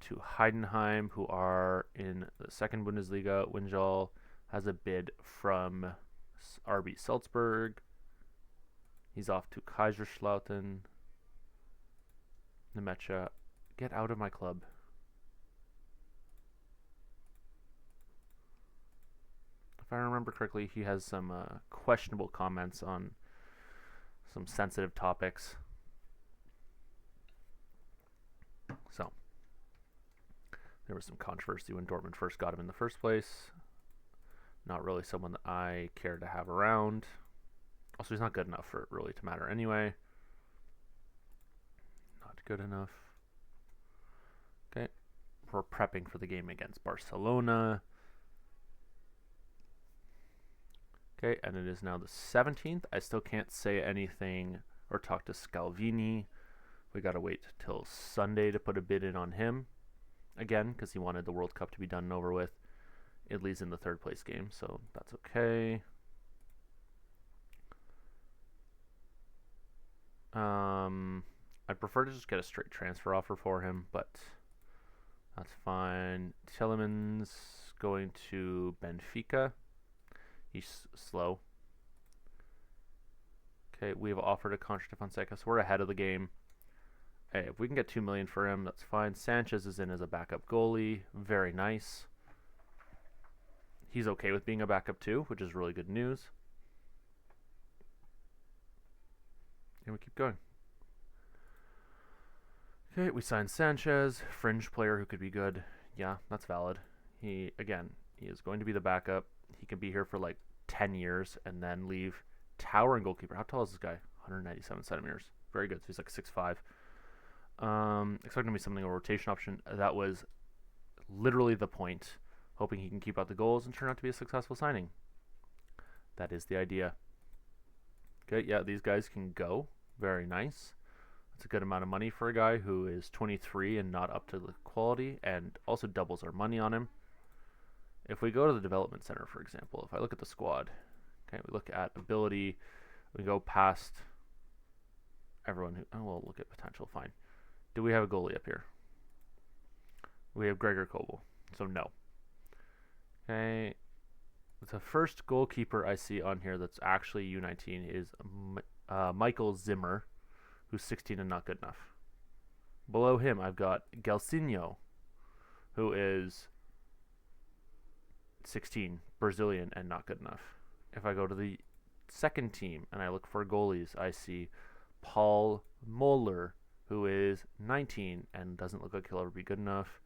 to Heidenheim, who are in the second Bundesliga. Winjal has a bid from RB Salzburg. He's off to Kaiserslautern. Nemecha, get out of my club. If I remember correctly, he has some questionable comments on some sensitive topics. So, there was some controversy when Dortmund first got him in the first place. Not really someone that I care to have around. Also, he's not good enough for it really to matter anyway. Not good enough. Okay. We're prepping for the game against Barcelona. Okay, and it is now the 17th. I still can't say anything or talk to Scalvini. We got to wait till Sunday to put a bid in on him. Again, because he wanted the World Cup to be done and over with. Italy's in the third place game, so that's okay. I'd prefer to just get a straight transfer offer for him, but that's fine. Tillemans going to Benfica. He's slow. Okay, we have offered a contract to Fonseca, so we're ahead of the game. Hey, if we can get $2 million for him, that's fine. Sanchez is in as a backup goalie. Very nice. He's okay with being a backup too, which is really good news. And we keep going. Okay, we signed Sanchez, fringe player who could be good. Yeah, that's valid. He is going to be the backup. He can be here for like 10 years and then leave. Towering goalkeeper. How tall is this guy? 197 centimeters. Very good. So he's like 6'5". Expecting to be something of a rotation option. That was literally the point. Hoping he can keep out the goals and turn out to be a successful signing. That is the idea. Okay, yeah, these guys can go. Very nice. That's a good amount of money for a guy who is 23 and not up to the quality, and also doubles our money on him. If we go to the development center, for example, if I look at the squad, okay, we look at ability, we go past everyone who, oh, we'll look at potential, fine. Do we have a goalie up here? We have Gregor Kobel, so no. Okay, the first goalkeeper I see on here that's actually U19 is Michael Zimmer, who's 16 and not good enough. Below him, I've got Gelsinho, who is 16, Brazilian, and not good enough. If I go to the second team and I look for goalies, I see Paul Moeller, who is 19 and doesn't look like he'll ever be good enough.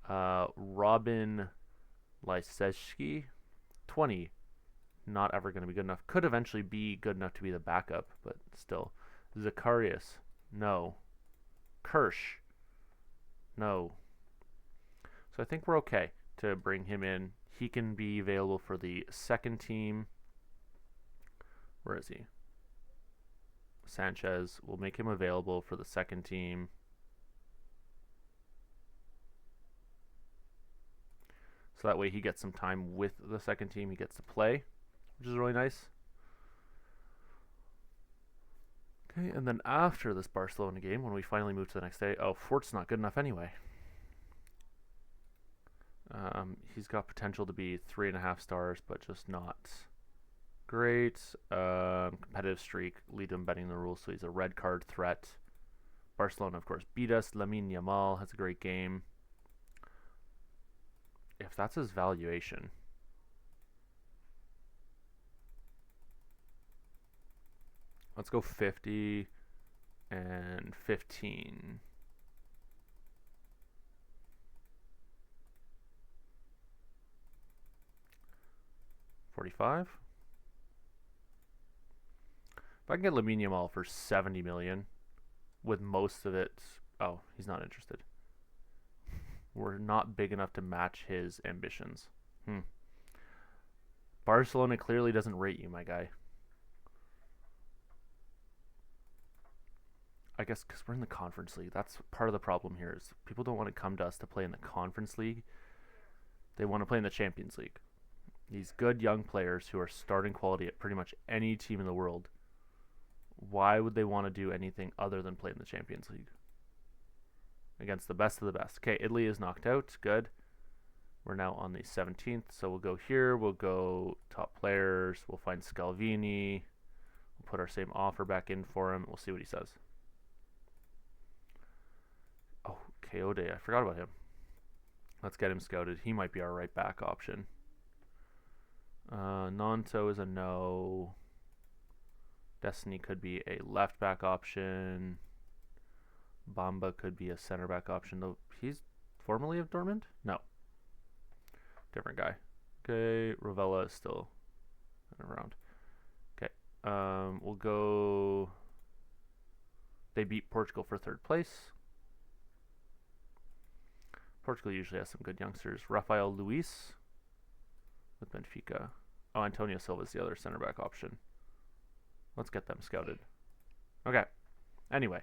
Robin Lyseszki, 20, not ever going to be good enough. Could eventually be good enough to be the backup, but still. Zacharias, no. Kirsch, no. So I think we're okay to bring him in. He can be available for the second team. Where is he? Sanchez. We'll make him available for the second team. So that way he gets some time with the second team. He gets to play, which is really nice. Okay, and then after this Barcelona game, when we finally move to the next day, oh, Fort's not good enough anyway. He's got potential to be 3.5 stars, but just not great. Competitive streak, lead him bending the rules, so he's a red card threat. Barcelona, of course, beat us. Lamine Yamal has a great game. If that's his valuation, let's go 50 and 15. 45. If I can get Lamine Yamal for 70 million, with most of it, oh, he's not interested. We're not big enough to match his ambitions. Barcelona clearly doesn't rate you, my guy. I guess because we're in the Conference League. That's part of the problem here is people don't want to come to us to play in the Conference League. They want to play in the Champions League. These good young players who are starting quality at pretty much any team in the world, why would they want to do anything other than play in the Champions League? Against the best of the best. Okay, Italy is knocked out. Good. We're now on the 17th, so we'll go here. We'll go top players. We'll find Scalvini. We'll put our same offer back in for him. We'll see what he says. Oh, Coyote. I forgot about him. Let's get him scouted. He might be our right back option. Nonto is a no. Destiny could be a left back option. Bamba could be a center back option. Though he's formerly of Dortmund? No. Different guy. Okay, Rovella is still around. Okay. We'll go. They beat Portugal for third place. Portugal usually has some good youngsters. Rafael Luis with Benfica. Oh, Antonio Silva is the other center back option. Let's get them scouted. Okay. Anyway,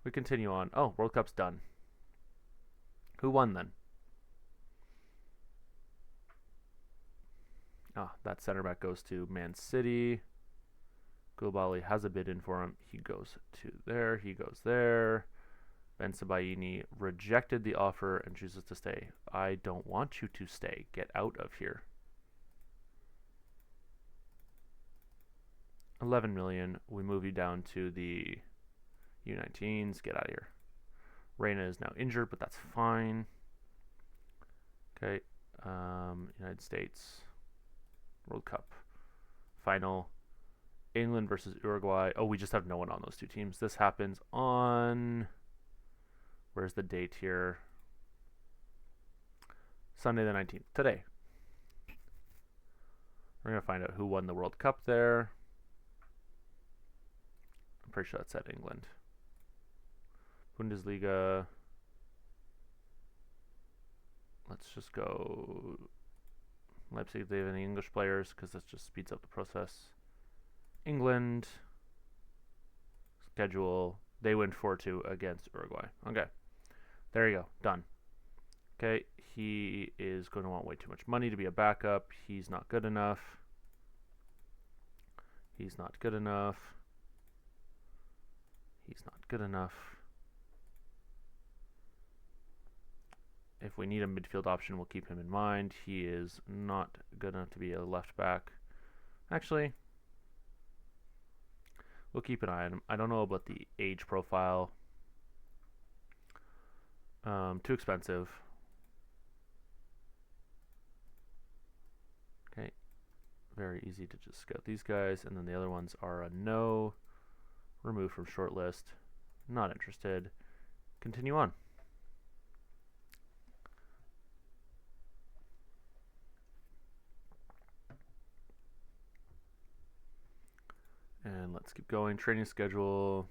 we continue on. Oh, World Cup's done. Who won then? That center back goes to Man City. Koulibaly has a bid in for him. He goes to there. He goes there. Ben Sebaini rejected the offer and chooses to stay. I don't want you to stay. Get out of here. 11 million. We move you down to the U19s. Get out of here. Reina is now injured, but that's fine. Okay. United States World Cup final. England versus Uruguay. Oh, we just have no one on those two teams. This happens on... Where's the date here? Sunday the 19th. Today. We're going to find out who won the World Cup there. I'm pretty sure that said England. Bundesliga. Let's just go Leipzig if they have any English players, because that just speeds up the process. England. Schedule. They win 4-2 against Uruguay. Okay. There you go. Done. Okay. He is going to want way too much money to be a backup. He's not good enough. He's not good enough. He's not good enough. If we need a midfield option, we'll keep him in mind. He is not good enough to be a left back. Actually, we'll keep an eye on him. I don't know about the age profile. Too expensive. Okay. Very easy to just scout these guys. And then the other ones are a no. Remove from short list. Not interested. Continue on. And let's keep going. Training schedule.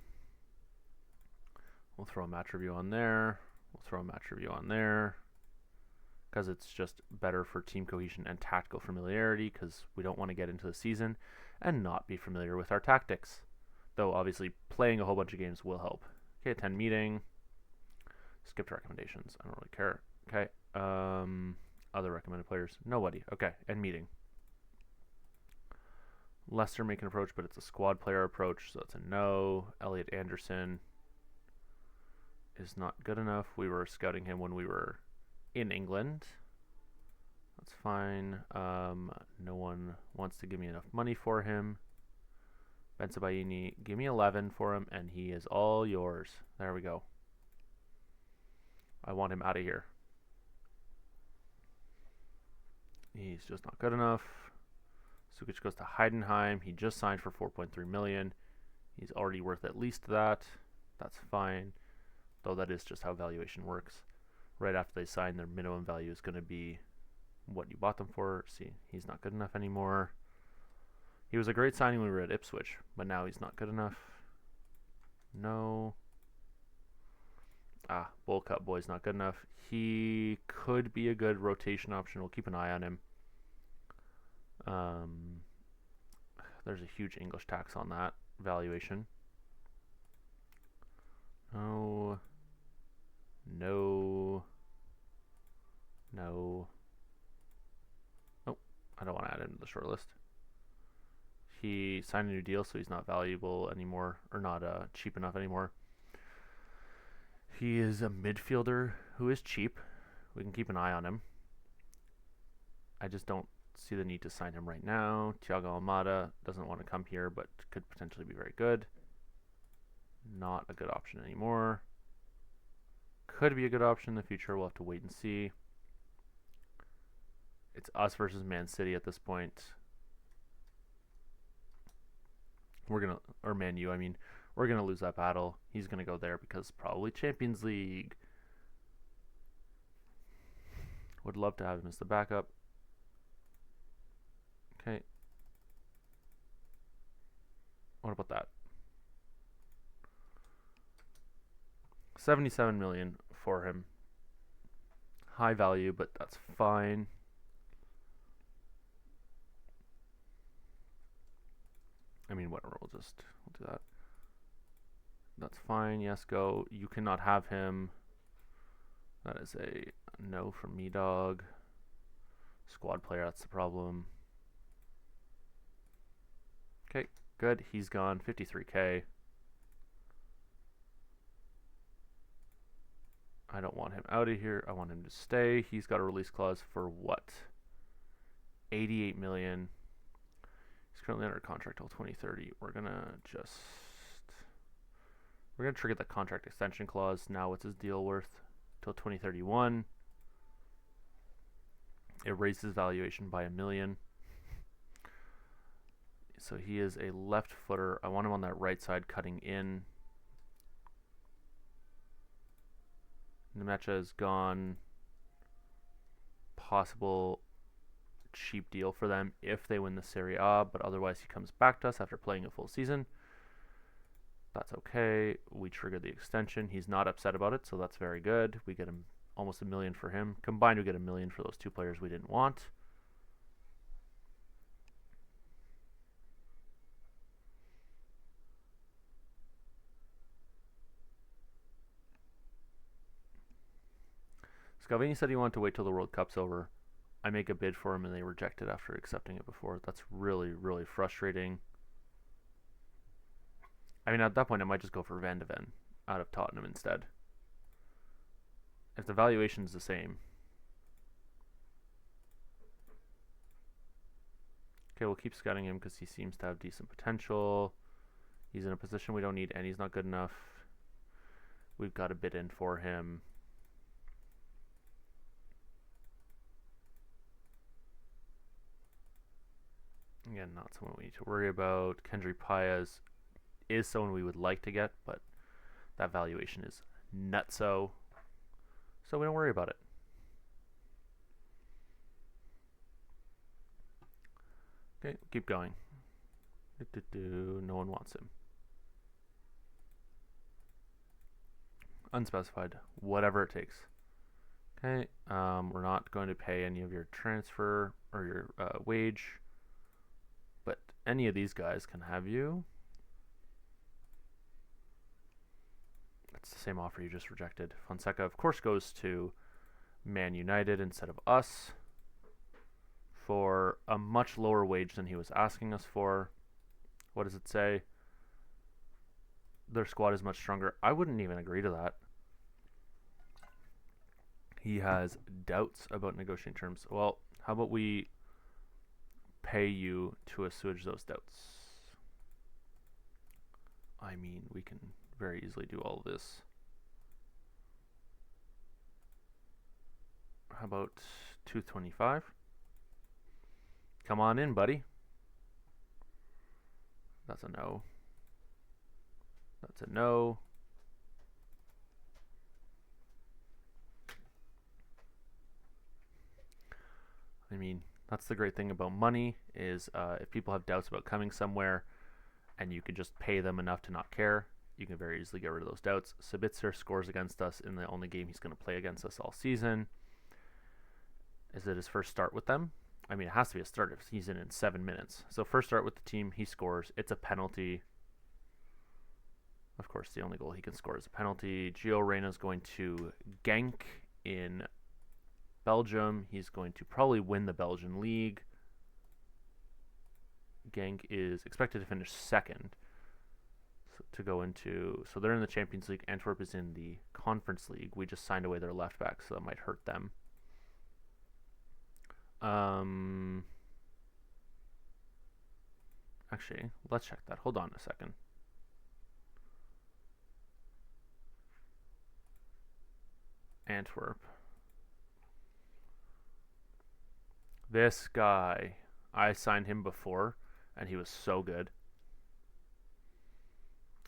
We'll throw a match review on there. We'll throw a match review on there. Because it's just better for team cohesion and tactical familiarity, because we don't want to get into the season and not be familiar with our tactics. Though, obviously, playing a whole bunch of games will help. Okay, attend meeting. Skip to recommendations. I don't really care. Okay. Other recommended players. Nobody. Okay, and meeting. Leicester make an approach, but it's a squad player approach, so it's a no. Elliot Anderson is not good enough. We were scouting him when we were in England. That's fine. No one wants to give me enough money for him. Ben Sebaini, give me 11 for him, and he is all yours. There we go. I want him out of here. He's just not good enough. Sukic goes to Heidenheim. He just signed for 4.3 million. He's already worth at least that. That's fine. Though that is just how valuation works. Right after they sign, their minimum value is going to be what you bought them for. See, he's not good enough anymore. He was a great signing when we were at Ipswich, but now he's not good enough. No. Bowl Cup boy's not good enough. He could be a good rotation option. We'll keep an eye on him. There's a huge English tax on that valuation. No. No. No. Oh, I don't want to add him to the short list. He signed a new deal, so he's not valuable anymore, or not cheap enough anymore. He is a midfielder who is cheap. We can keep an eye on him. I just don't see the need to sign him right now. Thiago Almada doesn't want to come here, but could potentially be very good. Not a good option anymore. Could be a good option in the future. We'll have to wait and see. It's us versus Man City at this point. Or Man U, I mean. We're going to lose that battle. He's going to go there because probably Champions League. Would love to have him as the backup. Okay. What about that? 77 million for him. High value, but that's fine. I mean, whatever. We'll do that. That's fine. Yes, go. You cannot have him. That is a no from me, dog. Squad player, that's the problem. Okay, Good. He's gone. 53K. I don't want him out of here. I want him to stay. He's got a release clause for what? 88 million. He's currently under contract till 2030. We're gonna trigger the contract extension clause. Now, what's his deal worth? Till 2031. It raises valuation by $1 million. So he is a left footer. I want him on that right side cutting in. Nemecha is gone. Possible cheap deal for them if they win the Serie A, but otherwise he comes back to us after playing a full season. That's okay. We trigger the extension. He's not upset about it, so that's very good. We get him almost $1 million for him. Combined, we get $1 million for those two players we didn't want. Scalvini said he wanted to wait till the World Cup's over. I make a bid for him and they reject it after accepting it before. That's really, really frustrating. I mean, at that point, I might just go for Van de Ven out of Tottenham instead. If the valuation's the same. Okay, we'll keep scouting him because he seems to have decent potential. He's in a position we don't need and he's not good enough. We've got a bid in for him. Again, not someone we need to worry about. Kendry Paez is someone we would like to get, but that valuation is nutso. So we don't worry about it. Okay, keep going. No one wants him. Unspecified. Whatever it takes. Okay, we're not going to pay any of your transfer or your wage. But any of these guys can have you. That's the same offer you just rejected. Fonseca, of course, goes to Man United instead of us for a much lower wage than he was asking us for. What does it say? Their squad is much stronger. I wouldn't even agree to that. He has doubts about negotiating terms. Well, how about we pay you to assuage those doubts? I mean, we can very easily do all of this. How about 225? Come on in, buddy. That's a no. That's a no. I mean, that's the great thing about money is if people have doubts about coming somewhere and you can just pay them enough to not care, you can very easily get rid of those doubts. Sabitzer scores against us in the only game he's going to play against us all season. Is it his first start with them? I mean, it has to be a start if he's in 7 minutes. So first start with the team, he scores. It's a penalty. Of course, the only goal he can score is a penalty. Gio Reyna's going to Genk in Belgium. He's going to probably win the Belgian league. Genk is expected to finish second to go into. So they're in the Champions League. Antwerp is in the Conference League. We just signed away their left back, so that might hurt them. Actually, let's check that. Hold on a second. Antwerp. This guy, I signed him before, and he was so good.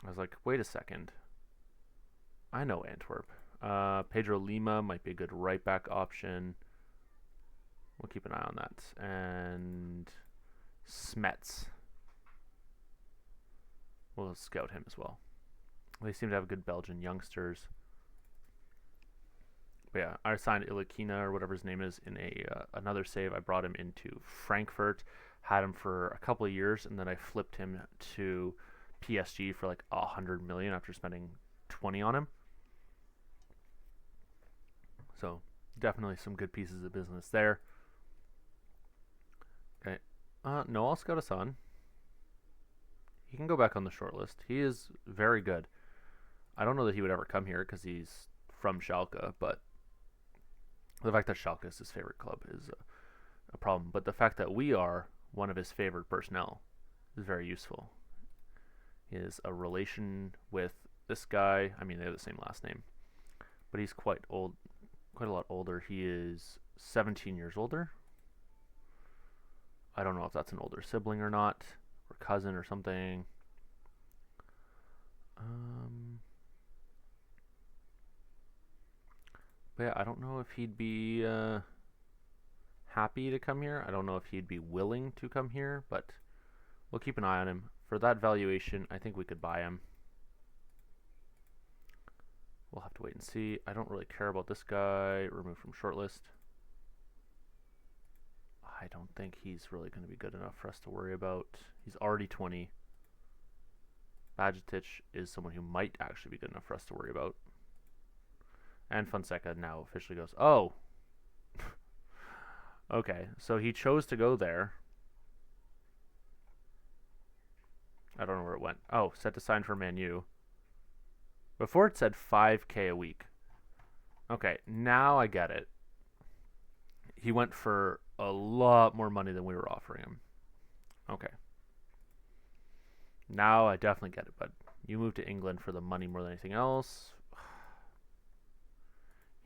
I was like, wait a second. I know Antwerp. Pedro Lima might be a good right back option. We'll keep an eye on that. And Smets. We'll scout him as well. They seem to have good Belgian youngsters. But yeah, I signed Ilikina or whatever his name is in another save. I brought him into Frankfurt, had him for a couple of years, and then I flipped him to PSG for like 100 million after spending 20 on him. So definitely some good pieces of business there. Okay. No, I'll scout Hassan. He can go back on the short list. He is very good. I don't know that he would ever come here because he's from Schalke, but the fact that Schalke is his favorite club is a problem. But the fact that we are one of his favorite personnel is very useful. He has a relation with this guy. I mean, they have the same last name, but he's quite old, quite a lot older. He is 17 years older. I don't know if that's an older sibling or not, or cousin or something. But yeah, I don't know if he'd be happy to come here. I don't know if he'd be willing to come here, but we'll keep an eye on him. For that valuation, I think we could buy him. We'll have to wait and see. I don't really care about this guy. Removed from shortlist. I don't think he's really going to be good enough for us to worry about. He's already 20. Bajitic is someone who might actually be good enough for us to worry about. And Fonseca now officially goes, oh. Okay, so he chose to go there. I don't know where it went. Oh, set to sign for Man U. Before it said 5K a week. Okay, now I get it. He went for a lot more money than we were offering him. Okay. Now I definitely get it, but you moved to England for the money more than anything else.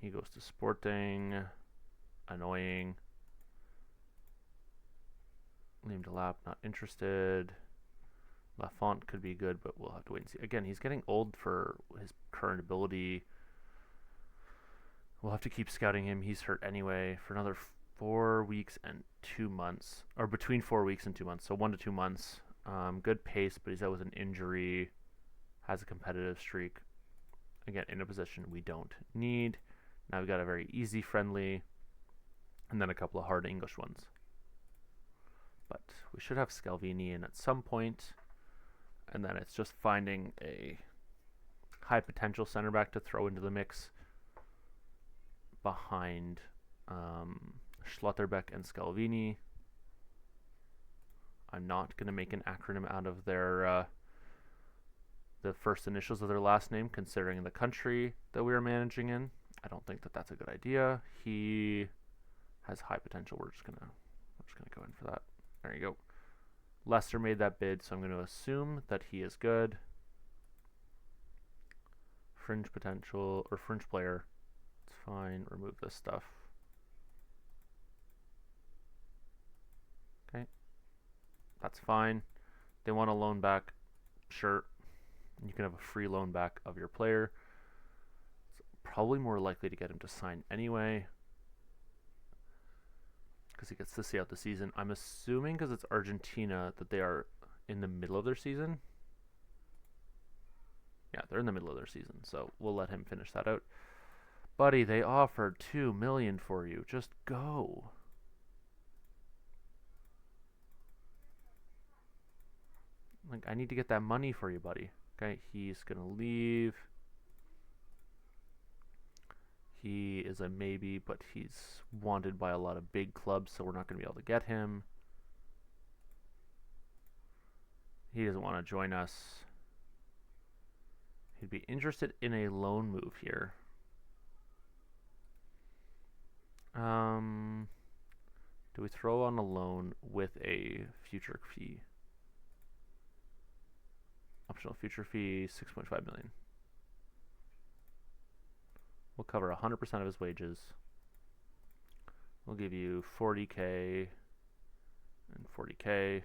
He goes to Sporting. Annoying. Liam Delap, not interested. Lafont could be good, but we'll have to wait and see. Again, he's getting old for his current ability. We'll have to keep scouting him. He's hurt anyway for another 4 weeks and 2 months, or between 4 weeks and 2 months, so 1 to 2 months. Good pace, but he's out with an injury. Has a competitive streak. Again, in a position we don't need. Now we've got a very easy friendly, and then a couple of hard English ones. But we should have Scalvini in at some point, and then it's just finding a high potential center back to throw into the mix behind Schlotterbeck and Scalvini. I'm not going to make an acronym out of their the first initials of their last name, considering the country that we are managing in. I don't think that that's a good idea. He has high potential. We're just gonna go in for that. There you go. Leicester made that bid, so I'm going to assume that he is good. Fringe potential or fringe player. It's fine. Remove this stuff. Okay. That's fine. They want a loan back. Sure. You can have a free loan back of your player. It's probably more likely to get him to sign anyway, because he gets to see out the season. I'm assuming because it's Argentina that they are in the middle of their season. Yeah, they're in the middle of their season, so we'll let him finish that out. Buddy, they offered $2 million for you. Just go. Like, I need to get that money for you, buddy. Okay, he's gonna leave. He is a maybe, but he's wanted by a lot of big clubs, so we're not going to be able to get him. He doesn't want to join us. He'd be interested in a loan move here. Do we throw on a loan with a future fee? Optional future fee, 6.5 million. We'll cover 100% of his wages. We'll give you 40K and 40K.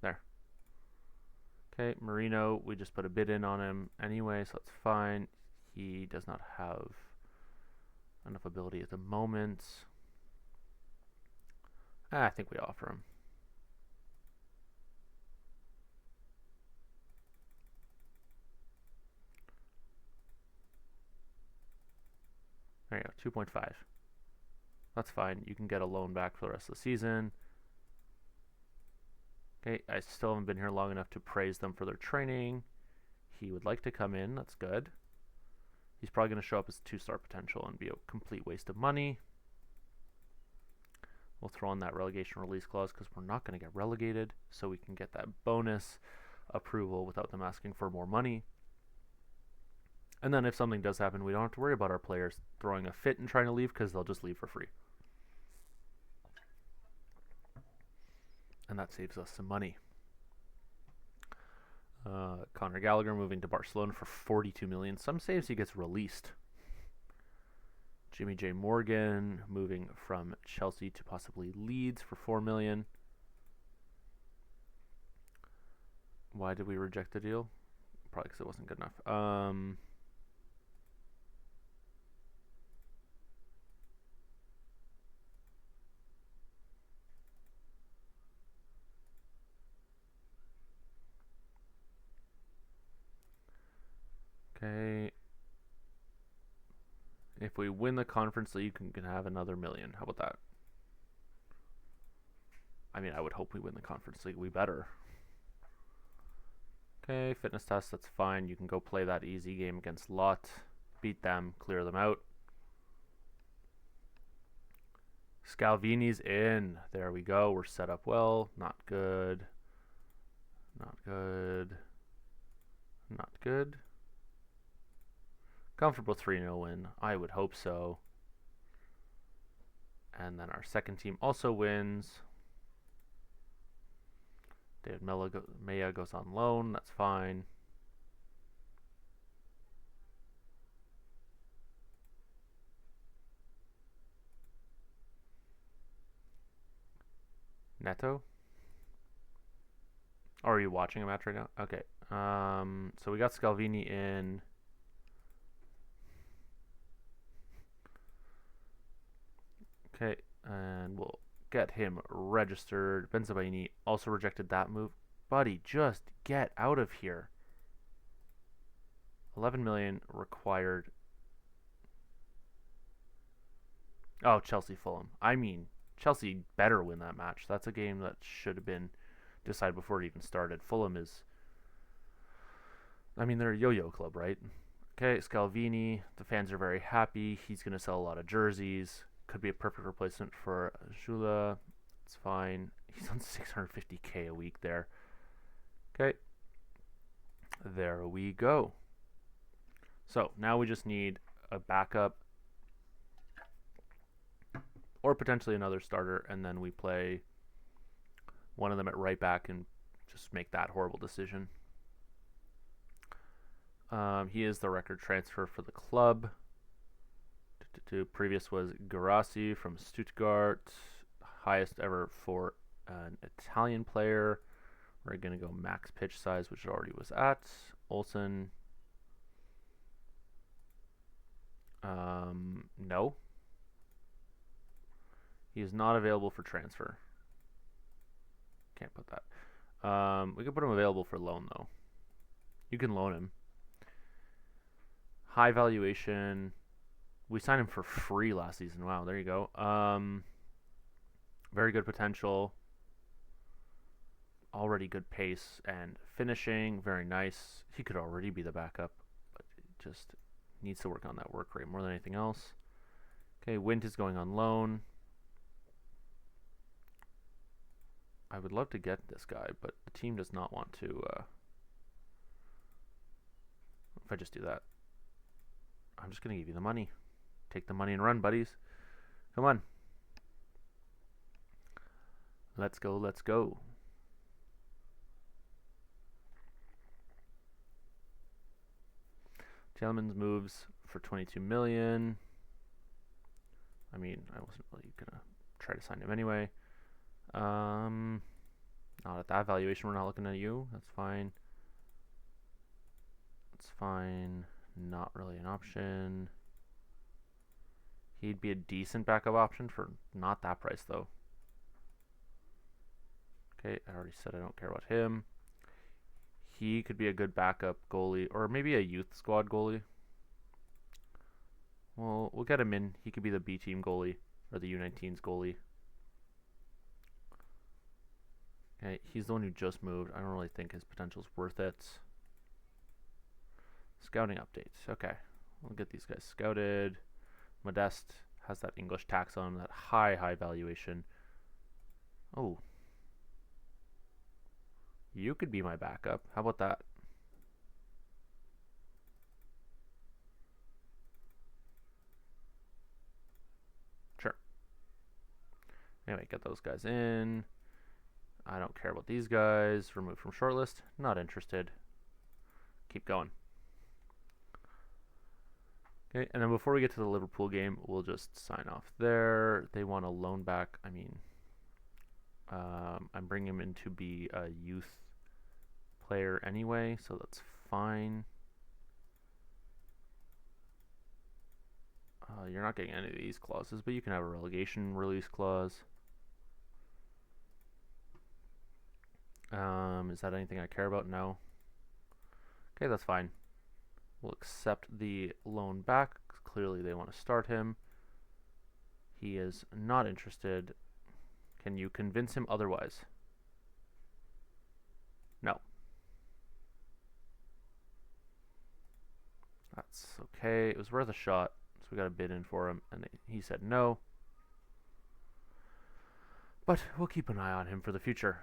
There. Okay, Marino, we just put a bid in on him anyway, so that's fine. He does not have enough ability at the moment. I think we offer him. There you go, 2.5. That's fine. You can get a loan back for the rest of the season. Okay, I still haven't been here long enough to praise them for their training. He would like to come in. That's good. He's probably going to show up as 2-star potential and be a complete waste of money. We'll throw in that relegation release clause because we're not going to get relegated, so we can get that bonus. approval without them asking for more money. And then if something does happen, we don't have to worry about our players throwing a fit and trying to leave because they'll just leave for free. And that saves us some money. Conor Gallagher moving to Barcelona for 42 million. Some saves he gets released. Jimmy J. Morgan moving from Chelsea to possibly Leeds for 4 million. Why did we reject the deal? Probably because it wasn't good enough. Okay. If we win the Conference League, we can have another million. How about that? I mean, I would hope we win the Conference League. We better. Okay, fitness test, that's fine. You can go play that easy game against Lot. Beat them, clear them out. Scalvini's in. There we go. We're set up well. Not good. Not good. Not good. Comfortable 3-0 win. I would hope so. And then our second team also wins. David Maya goes on loan. That's fine. Neto? Oh, are you watching a match right now? Okay. So we got Scalvini in. Okay, and we'll get him registered. Benzabaini also rejected that move. Buddy, just get out of here. 11 million required. Oh, Chelsea Fulham. I mean, Chelsea better win that match. That's a game that should have been decided before it even started. Fulham is, I mean, they're a yo-yo club, right? Okay, Scalvini. The fans are very happy. He's going to sell a lot of jerseys. Could be a perfect replacement for Jula. It's fine. He's on 650k a week there. Okay. There we go. So now we just need a backup or potentially another starter, and then we play one of them at right back and just make that horrible decision. He is the record transfer for the club. Previous was Garassi from Stuttgart, highest ever for an Italian player. We're going to go max pitch size, which it already was at. Olsen. No. He is not available for transfer. Can't put that. We can put him available for loan, though. You can loan him. High valuation. We signed him for free last season. Wow, there you go. Very good potential. Already good pace and finishing. Very nice. He could already be the backup, but just needs to work on that work rate more than anything else. Okay, Wint is going on loan. I would love to get this guy, but the team does not want to. If I just do that, I'm just going to give you the money. Take the money and run, buddies. Come on. Let's go, let's go. Tielemans moves for 22 million. I mean, I wasn't really going to try to sign him anyway. Not at that valuation. We're not looking at you. That's fine. That's fine. Not really an option. He'd be a decent backup option for not that price, though. Okay, I already said I don't care about him. He could be a good backup goalie, or maybe a youth squad goalie. Well, we'll get him in. He could be the B team goalie, or the U19's goalie. Okay, he's the one who just moved. I don't really think his potential's worth it. Scouting updates. Okay, we'll get these guys scouted. Modeste has that English tax on him, that high valuation. Oh. You could be my backup. How about that? Sure. Anyway, get those guys in. I don't care about these guys. Remove from shortlist. Not interested. Keep going. Okay, and then before we get to the Liverpool game, we'll just sign off there. They want a loan back. I mean, I'm bringing him in to be a youth player anyway, so that's fine. You're not getting any of these clauses, but you can have a relegation release clause. Is that anything I care about? No. Okay, that's fine. We'll accept the loan back. Clearly they want to start him. He is not interested. Can you convince him otherwise? No. That's okay. It was worth a shot, so we got a bid in for him, and he said no. But we'll keep an eye on him for the future.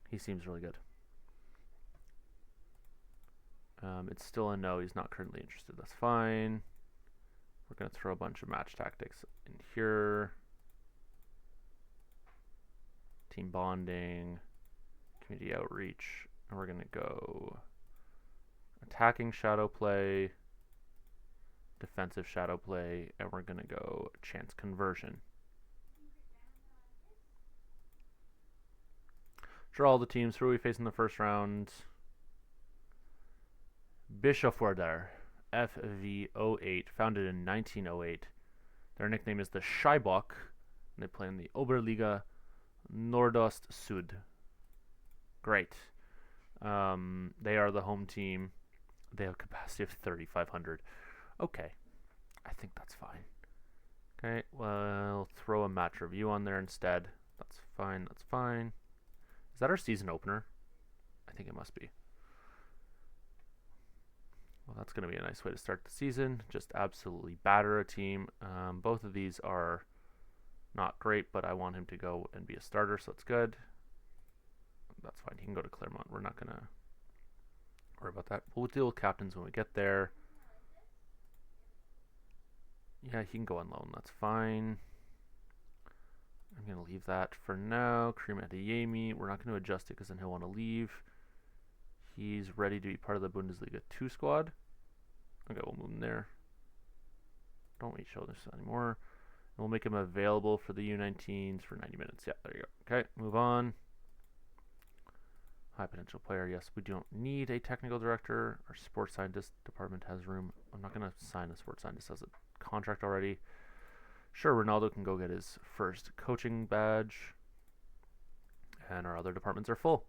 He seems really good. It's still a no. He's not currently interested. That's fine. We're going to throw a bunch of match tactics in here. Team bonding, community outreach, and we're going to go attacking shadow play, defensive shadow play, and we're going to go chance conversion. Draw all the teams. Who are we facing in the first round? Bischofwerder, FV08, founded in 1908. Their nickname is the Schaibok, and they play in the Oberliga Nordost Süd. Great. They are the home team. They have a capacity of 3,500. Okay. I think that's fine. Okay, well, throw a match review on there instead. That's fine, that's fine. Is that our season opener? I think it must be. Well, that's going to be a nice way to start the season. Just absolutely batter a team. Both of these are not great, but I want him to go and be a starter, so it's good. That's fine. He can go to Claremont. We're not going to worry about that. We'll deal with captains when we get there. Yeah, he can go on loan. That's fine. I'm going to leave that for now. Karim Adeyemi. We're not going to adjust it because then he'll want to leave. He's ready to be part of the Bundesliga 2 squad. Okay, we'll move him there. Don't need shoulders anymore. And we'll make him available for the U19s for 90 minutes. Yeah, there you go. Okay, move on. High potential player. Yes, we don't need a technical director. Our sports scientist department has room. I'm not going to sign a sports scientist as a contract already. Sure, Ronaldo can go get his first coaching badge. And our other departments are full.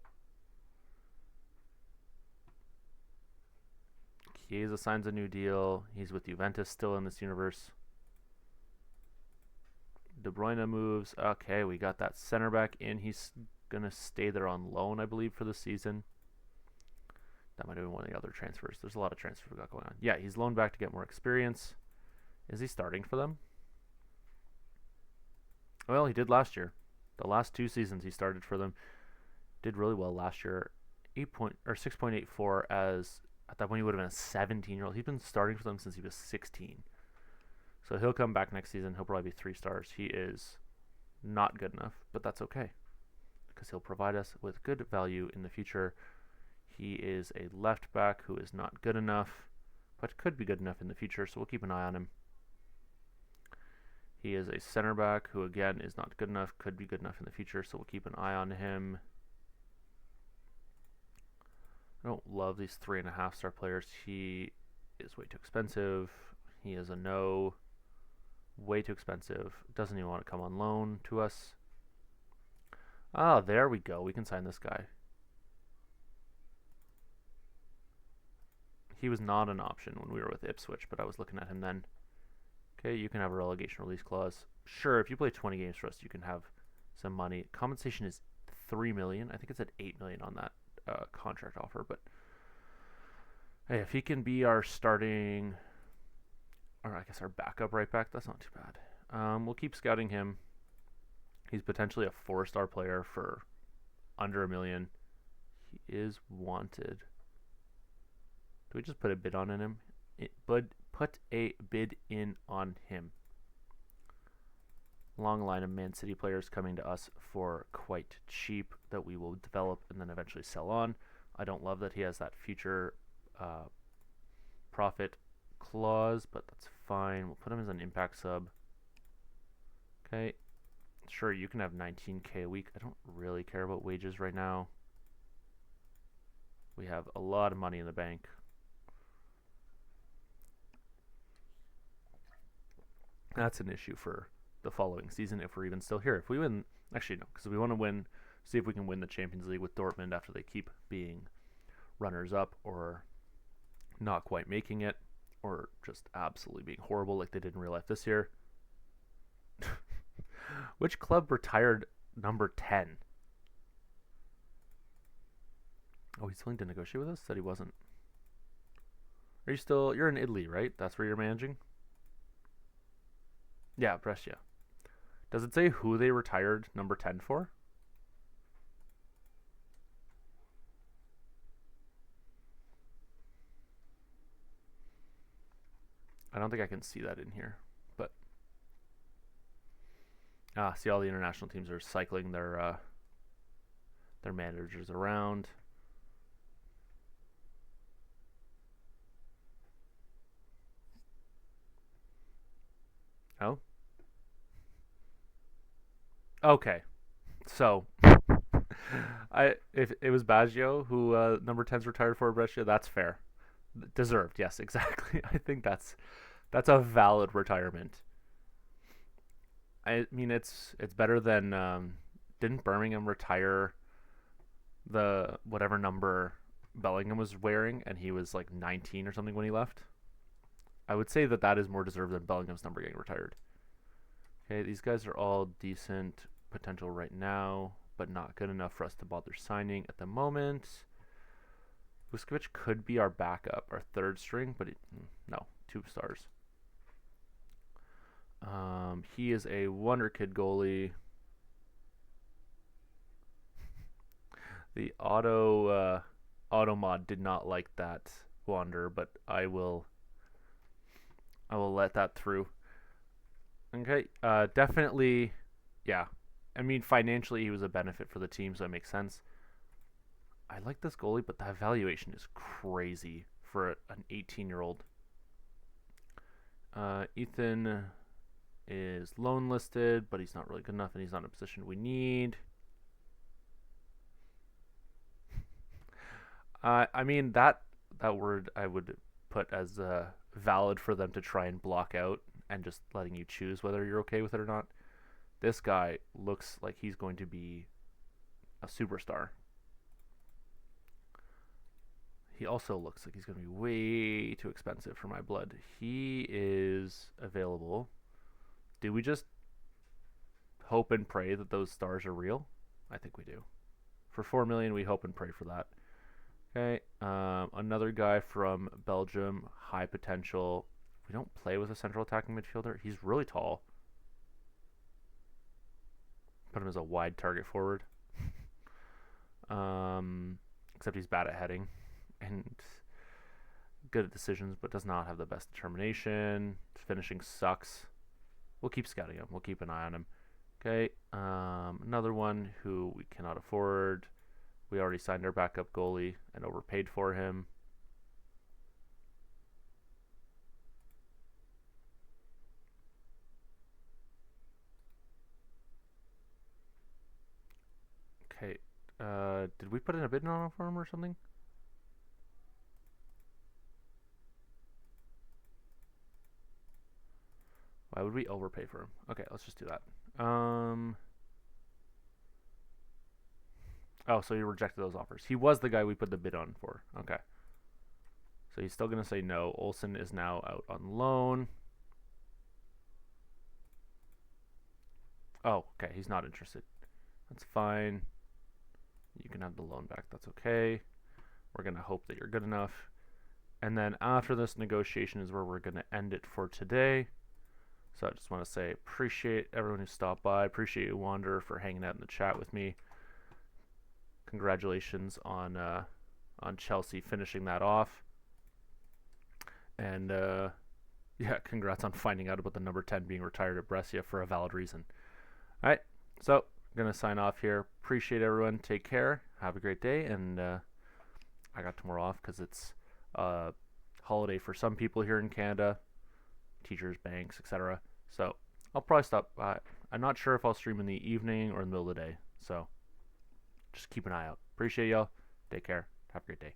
Chiesa signs a new deal. He's with Juventus still in this universe. De Bruyne moves. Okay, we got that center back in. He's going to stay there on loan, I believe, for the season. That might have been one of the other transfers. There's a lot of transfers we got going on. Yeah, he's loaned back to get more experience. Is he starting for them? Well, he did last year. The last 2 seasons he started for them. Did really well last year. 6.84 as at that point he would have been a 17-year-old. He's been starting for them since he was 16. So he'll come back next season. He'll probably be 3 stars. He is not good enough, but that's okay because he'll provide us with good value in the future. He is a left back who is not good enough, but could be good enough in the future, so we'll keep an eye on him. He is a center back who, again, is not good enough, could be good enough in the future, so we'll keep an eye on him. I don't love these 3.5-star players. He is way too expensive. He is a no. Way too expensive. Doesn't even want to come on loan to us. Ah, there we go. We can sign this guy. He was not an option when we were with Ipswich, but I was looking at him then. Okay, you can have a relegation release clause. Sure, if you play 20 games for us, you can have some money. Compensation is $3 million. I think it's at $8 million on that contract offer. But hey, if he can be our starting, or I guess our backup right back, that's not too bad. We'll keep scouting him. He's potentially a 4-star player for under 1 million. He is wanted. Do we just put a bid on him? Put a bid in on him. Long line of Man City players coming to us for quite cheap that we will develop and then eventually sell on. I don't love that he has that future profit clause, but that's fine. We'll put him as an impact sub. Okay. Sure, you can have 19K a week. I don't really care about wages right now. We have a lot of money in the bank. That's an issue for the following season if we're even still here. If we win, actually no, because we want to win, see if we can win the Champions League with Dortmund after they keep being runners up or not quite making it or just absolutely being horrible like they did in real life this year. Which club retired number 10? Oh, he's willing to negotiate with us? Said he wasn't. Are you still, you're in Italy, right? That's where you're managing? Yeah, Brescia. Does it say who they retired number 10 for? I don't think I can see that in here, but see, all the international teams are cycling their managers around. Oh, okay. So, if it was Baggio who number 10's retired for Brescia, that's fair, deserved. Yes, exactly. I think that's a valid retirement. I mean, it's better than didn't Birmingham retire the whatever number Bellingham was wearing, and he was like 19 or something when he left? I would say that is more deserved than Bellingham's number getting retired. Okay, these guys are all decent potential right now, but not good enough for us to bother signing at the moment. Vuskovic could be our backup, our third string, but no, 2 stars. He is a wonder kid goalie. The auto mod did not like that wander, but I will let that through. Okay, definitely, yeah. I mean, financially, he was a benefit for the team, so it makes sense. I like this goalie, but the evaluation is crazy for an 18-year-old. Ethan is loan listed, but he's not really good enough, and he's not in a position we need. I mean, that word I would put as valid for them to try and block out and just letting you choose whether you're okay with it or not. This guy looks like he's going to be a superstar. He also looks like he's going to be way too expensive for my blood. He is available. Do we just hope and pray that those stars are real? I think we do. For 4 million, we hope and pray for that. Okay, another guy from Belgium, high potential. We don't play with a central attacking midfielder. He's really tall. Put him as a wide target forward. Except he's bad at heading and good at decisions, but does not have the best determination. Finishing sucks. We'll keep scouting him. We'll keep an eye on him. Okay, another one who we cannot afford. We already signed our backup goalie and overpaid for him. Okay, did we put in a bid on for him or something? Why would we overpay for him? Okay, let's just do that. Oh, so he rejected those offers. He was the guy we put the bid on for. Okay. So he's still going to say no. Olsen is now out on loan. Oh, okay. He's not interested. That's fine. You can have the loan back. That's okay. We're going to hope that you're good enough. And then after this negotiation is where we're going to end it for today. So I just want to say appreciate everyone who stopped by. Appreciate you, Wander, for hanging out in the chat with me. congratulations on Chelsea finishing that off, and yeah, congrats on finding out about the number 10 being retired at Brescia for a valid reason. All right, so I'm gonna sign off here. Appreciate everyone. Take care. Have a great day, and I got tomorrow off because it's a holiday for some people here in Canada, teachers, banks, etc. So I'll probably stop. I'm not sure if I'll stream in the evening or in the middle of the day. So just keep an eye out. Appreciate y'all. Take care. Have a great day.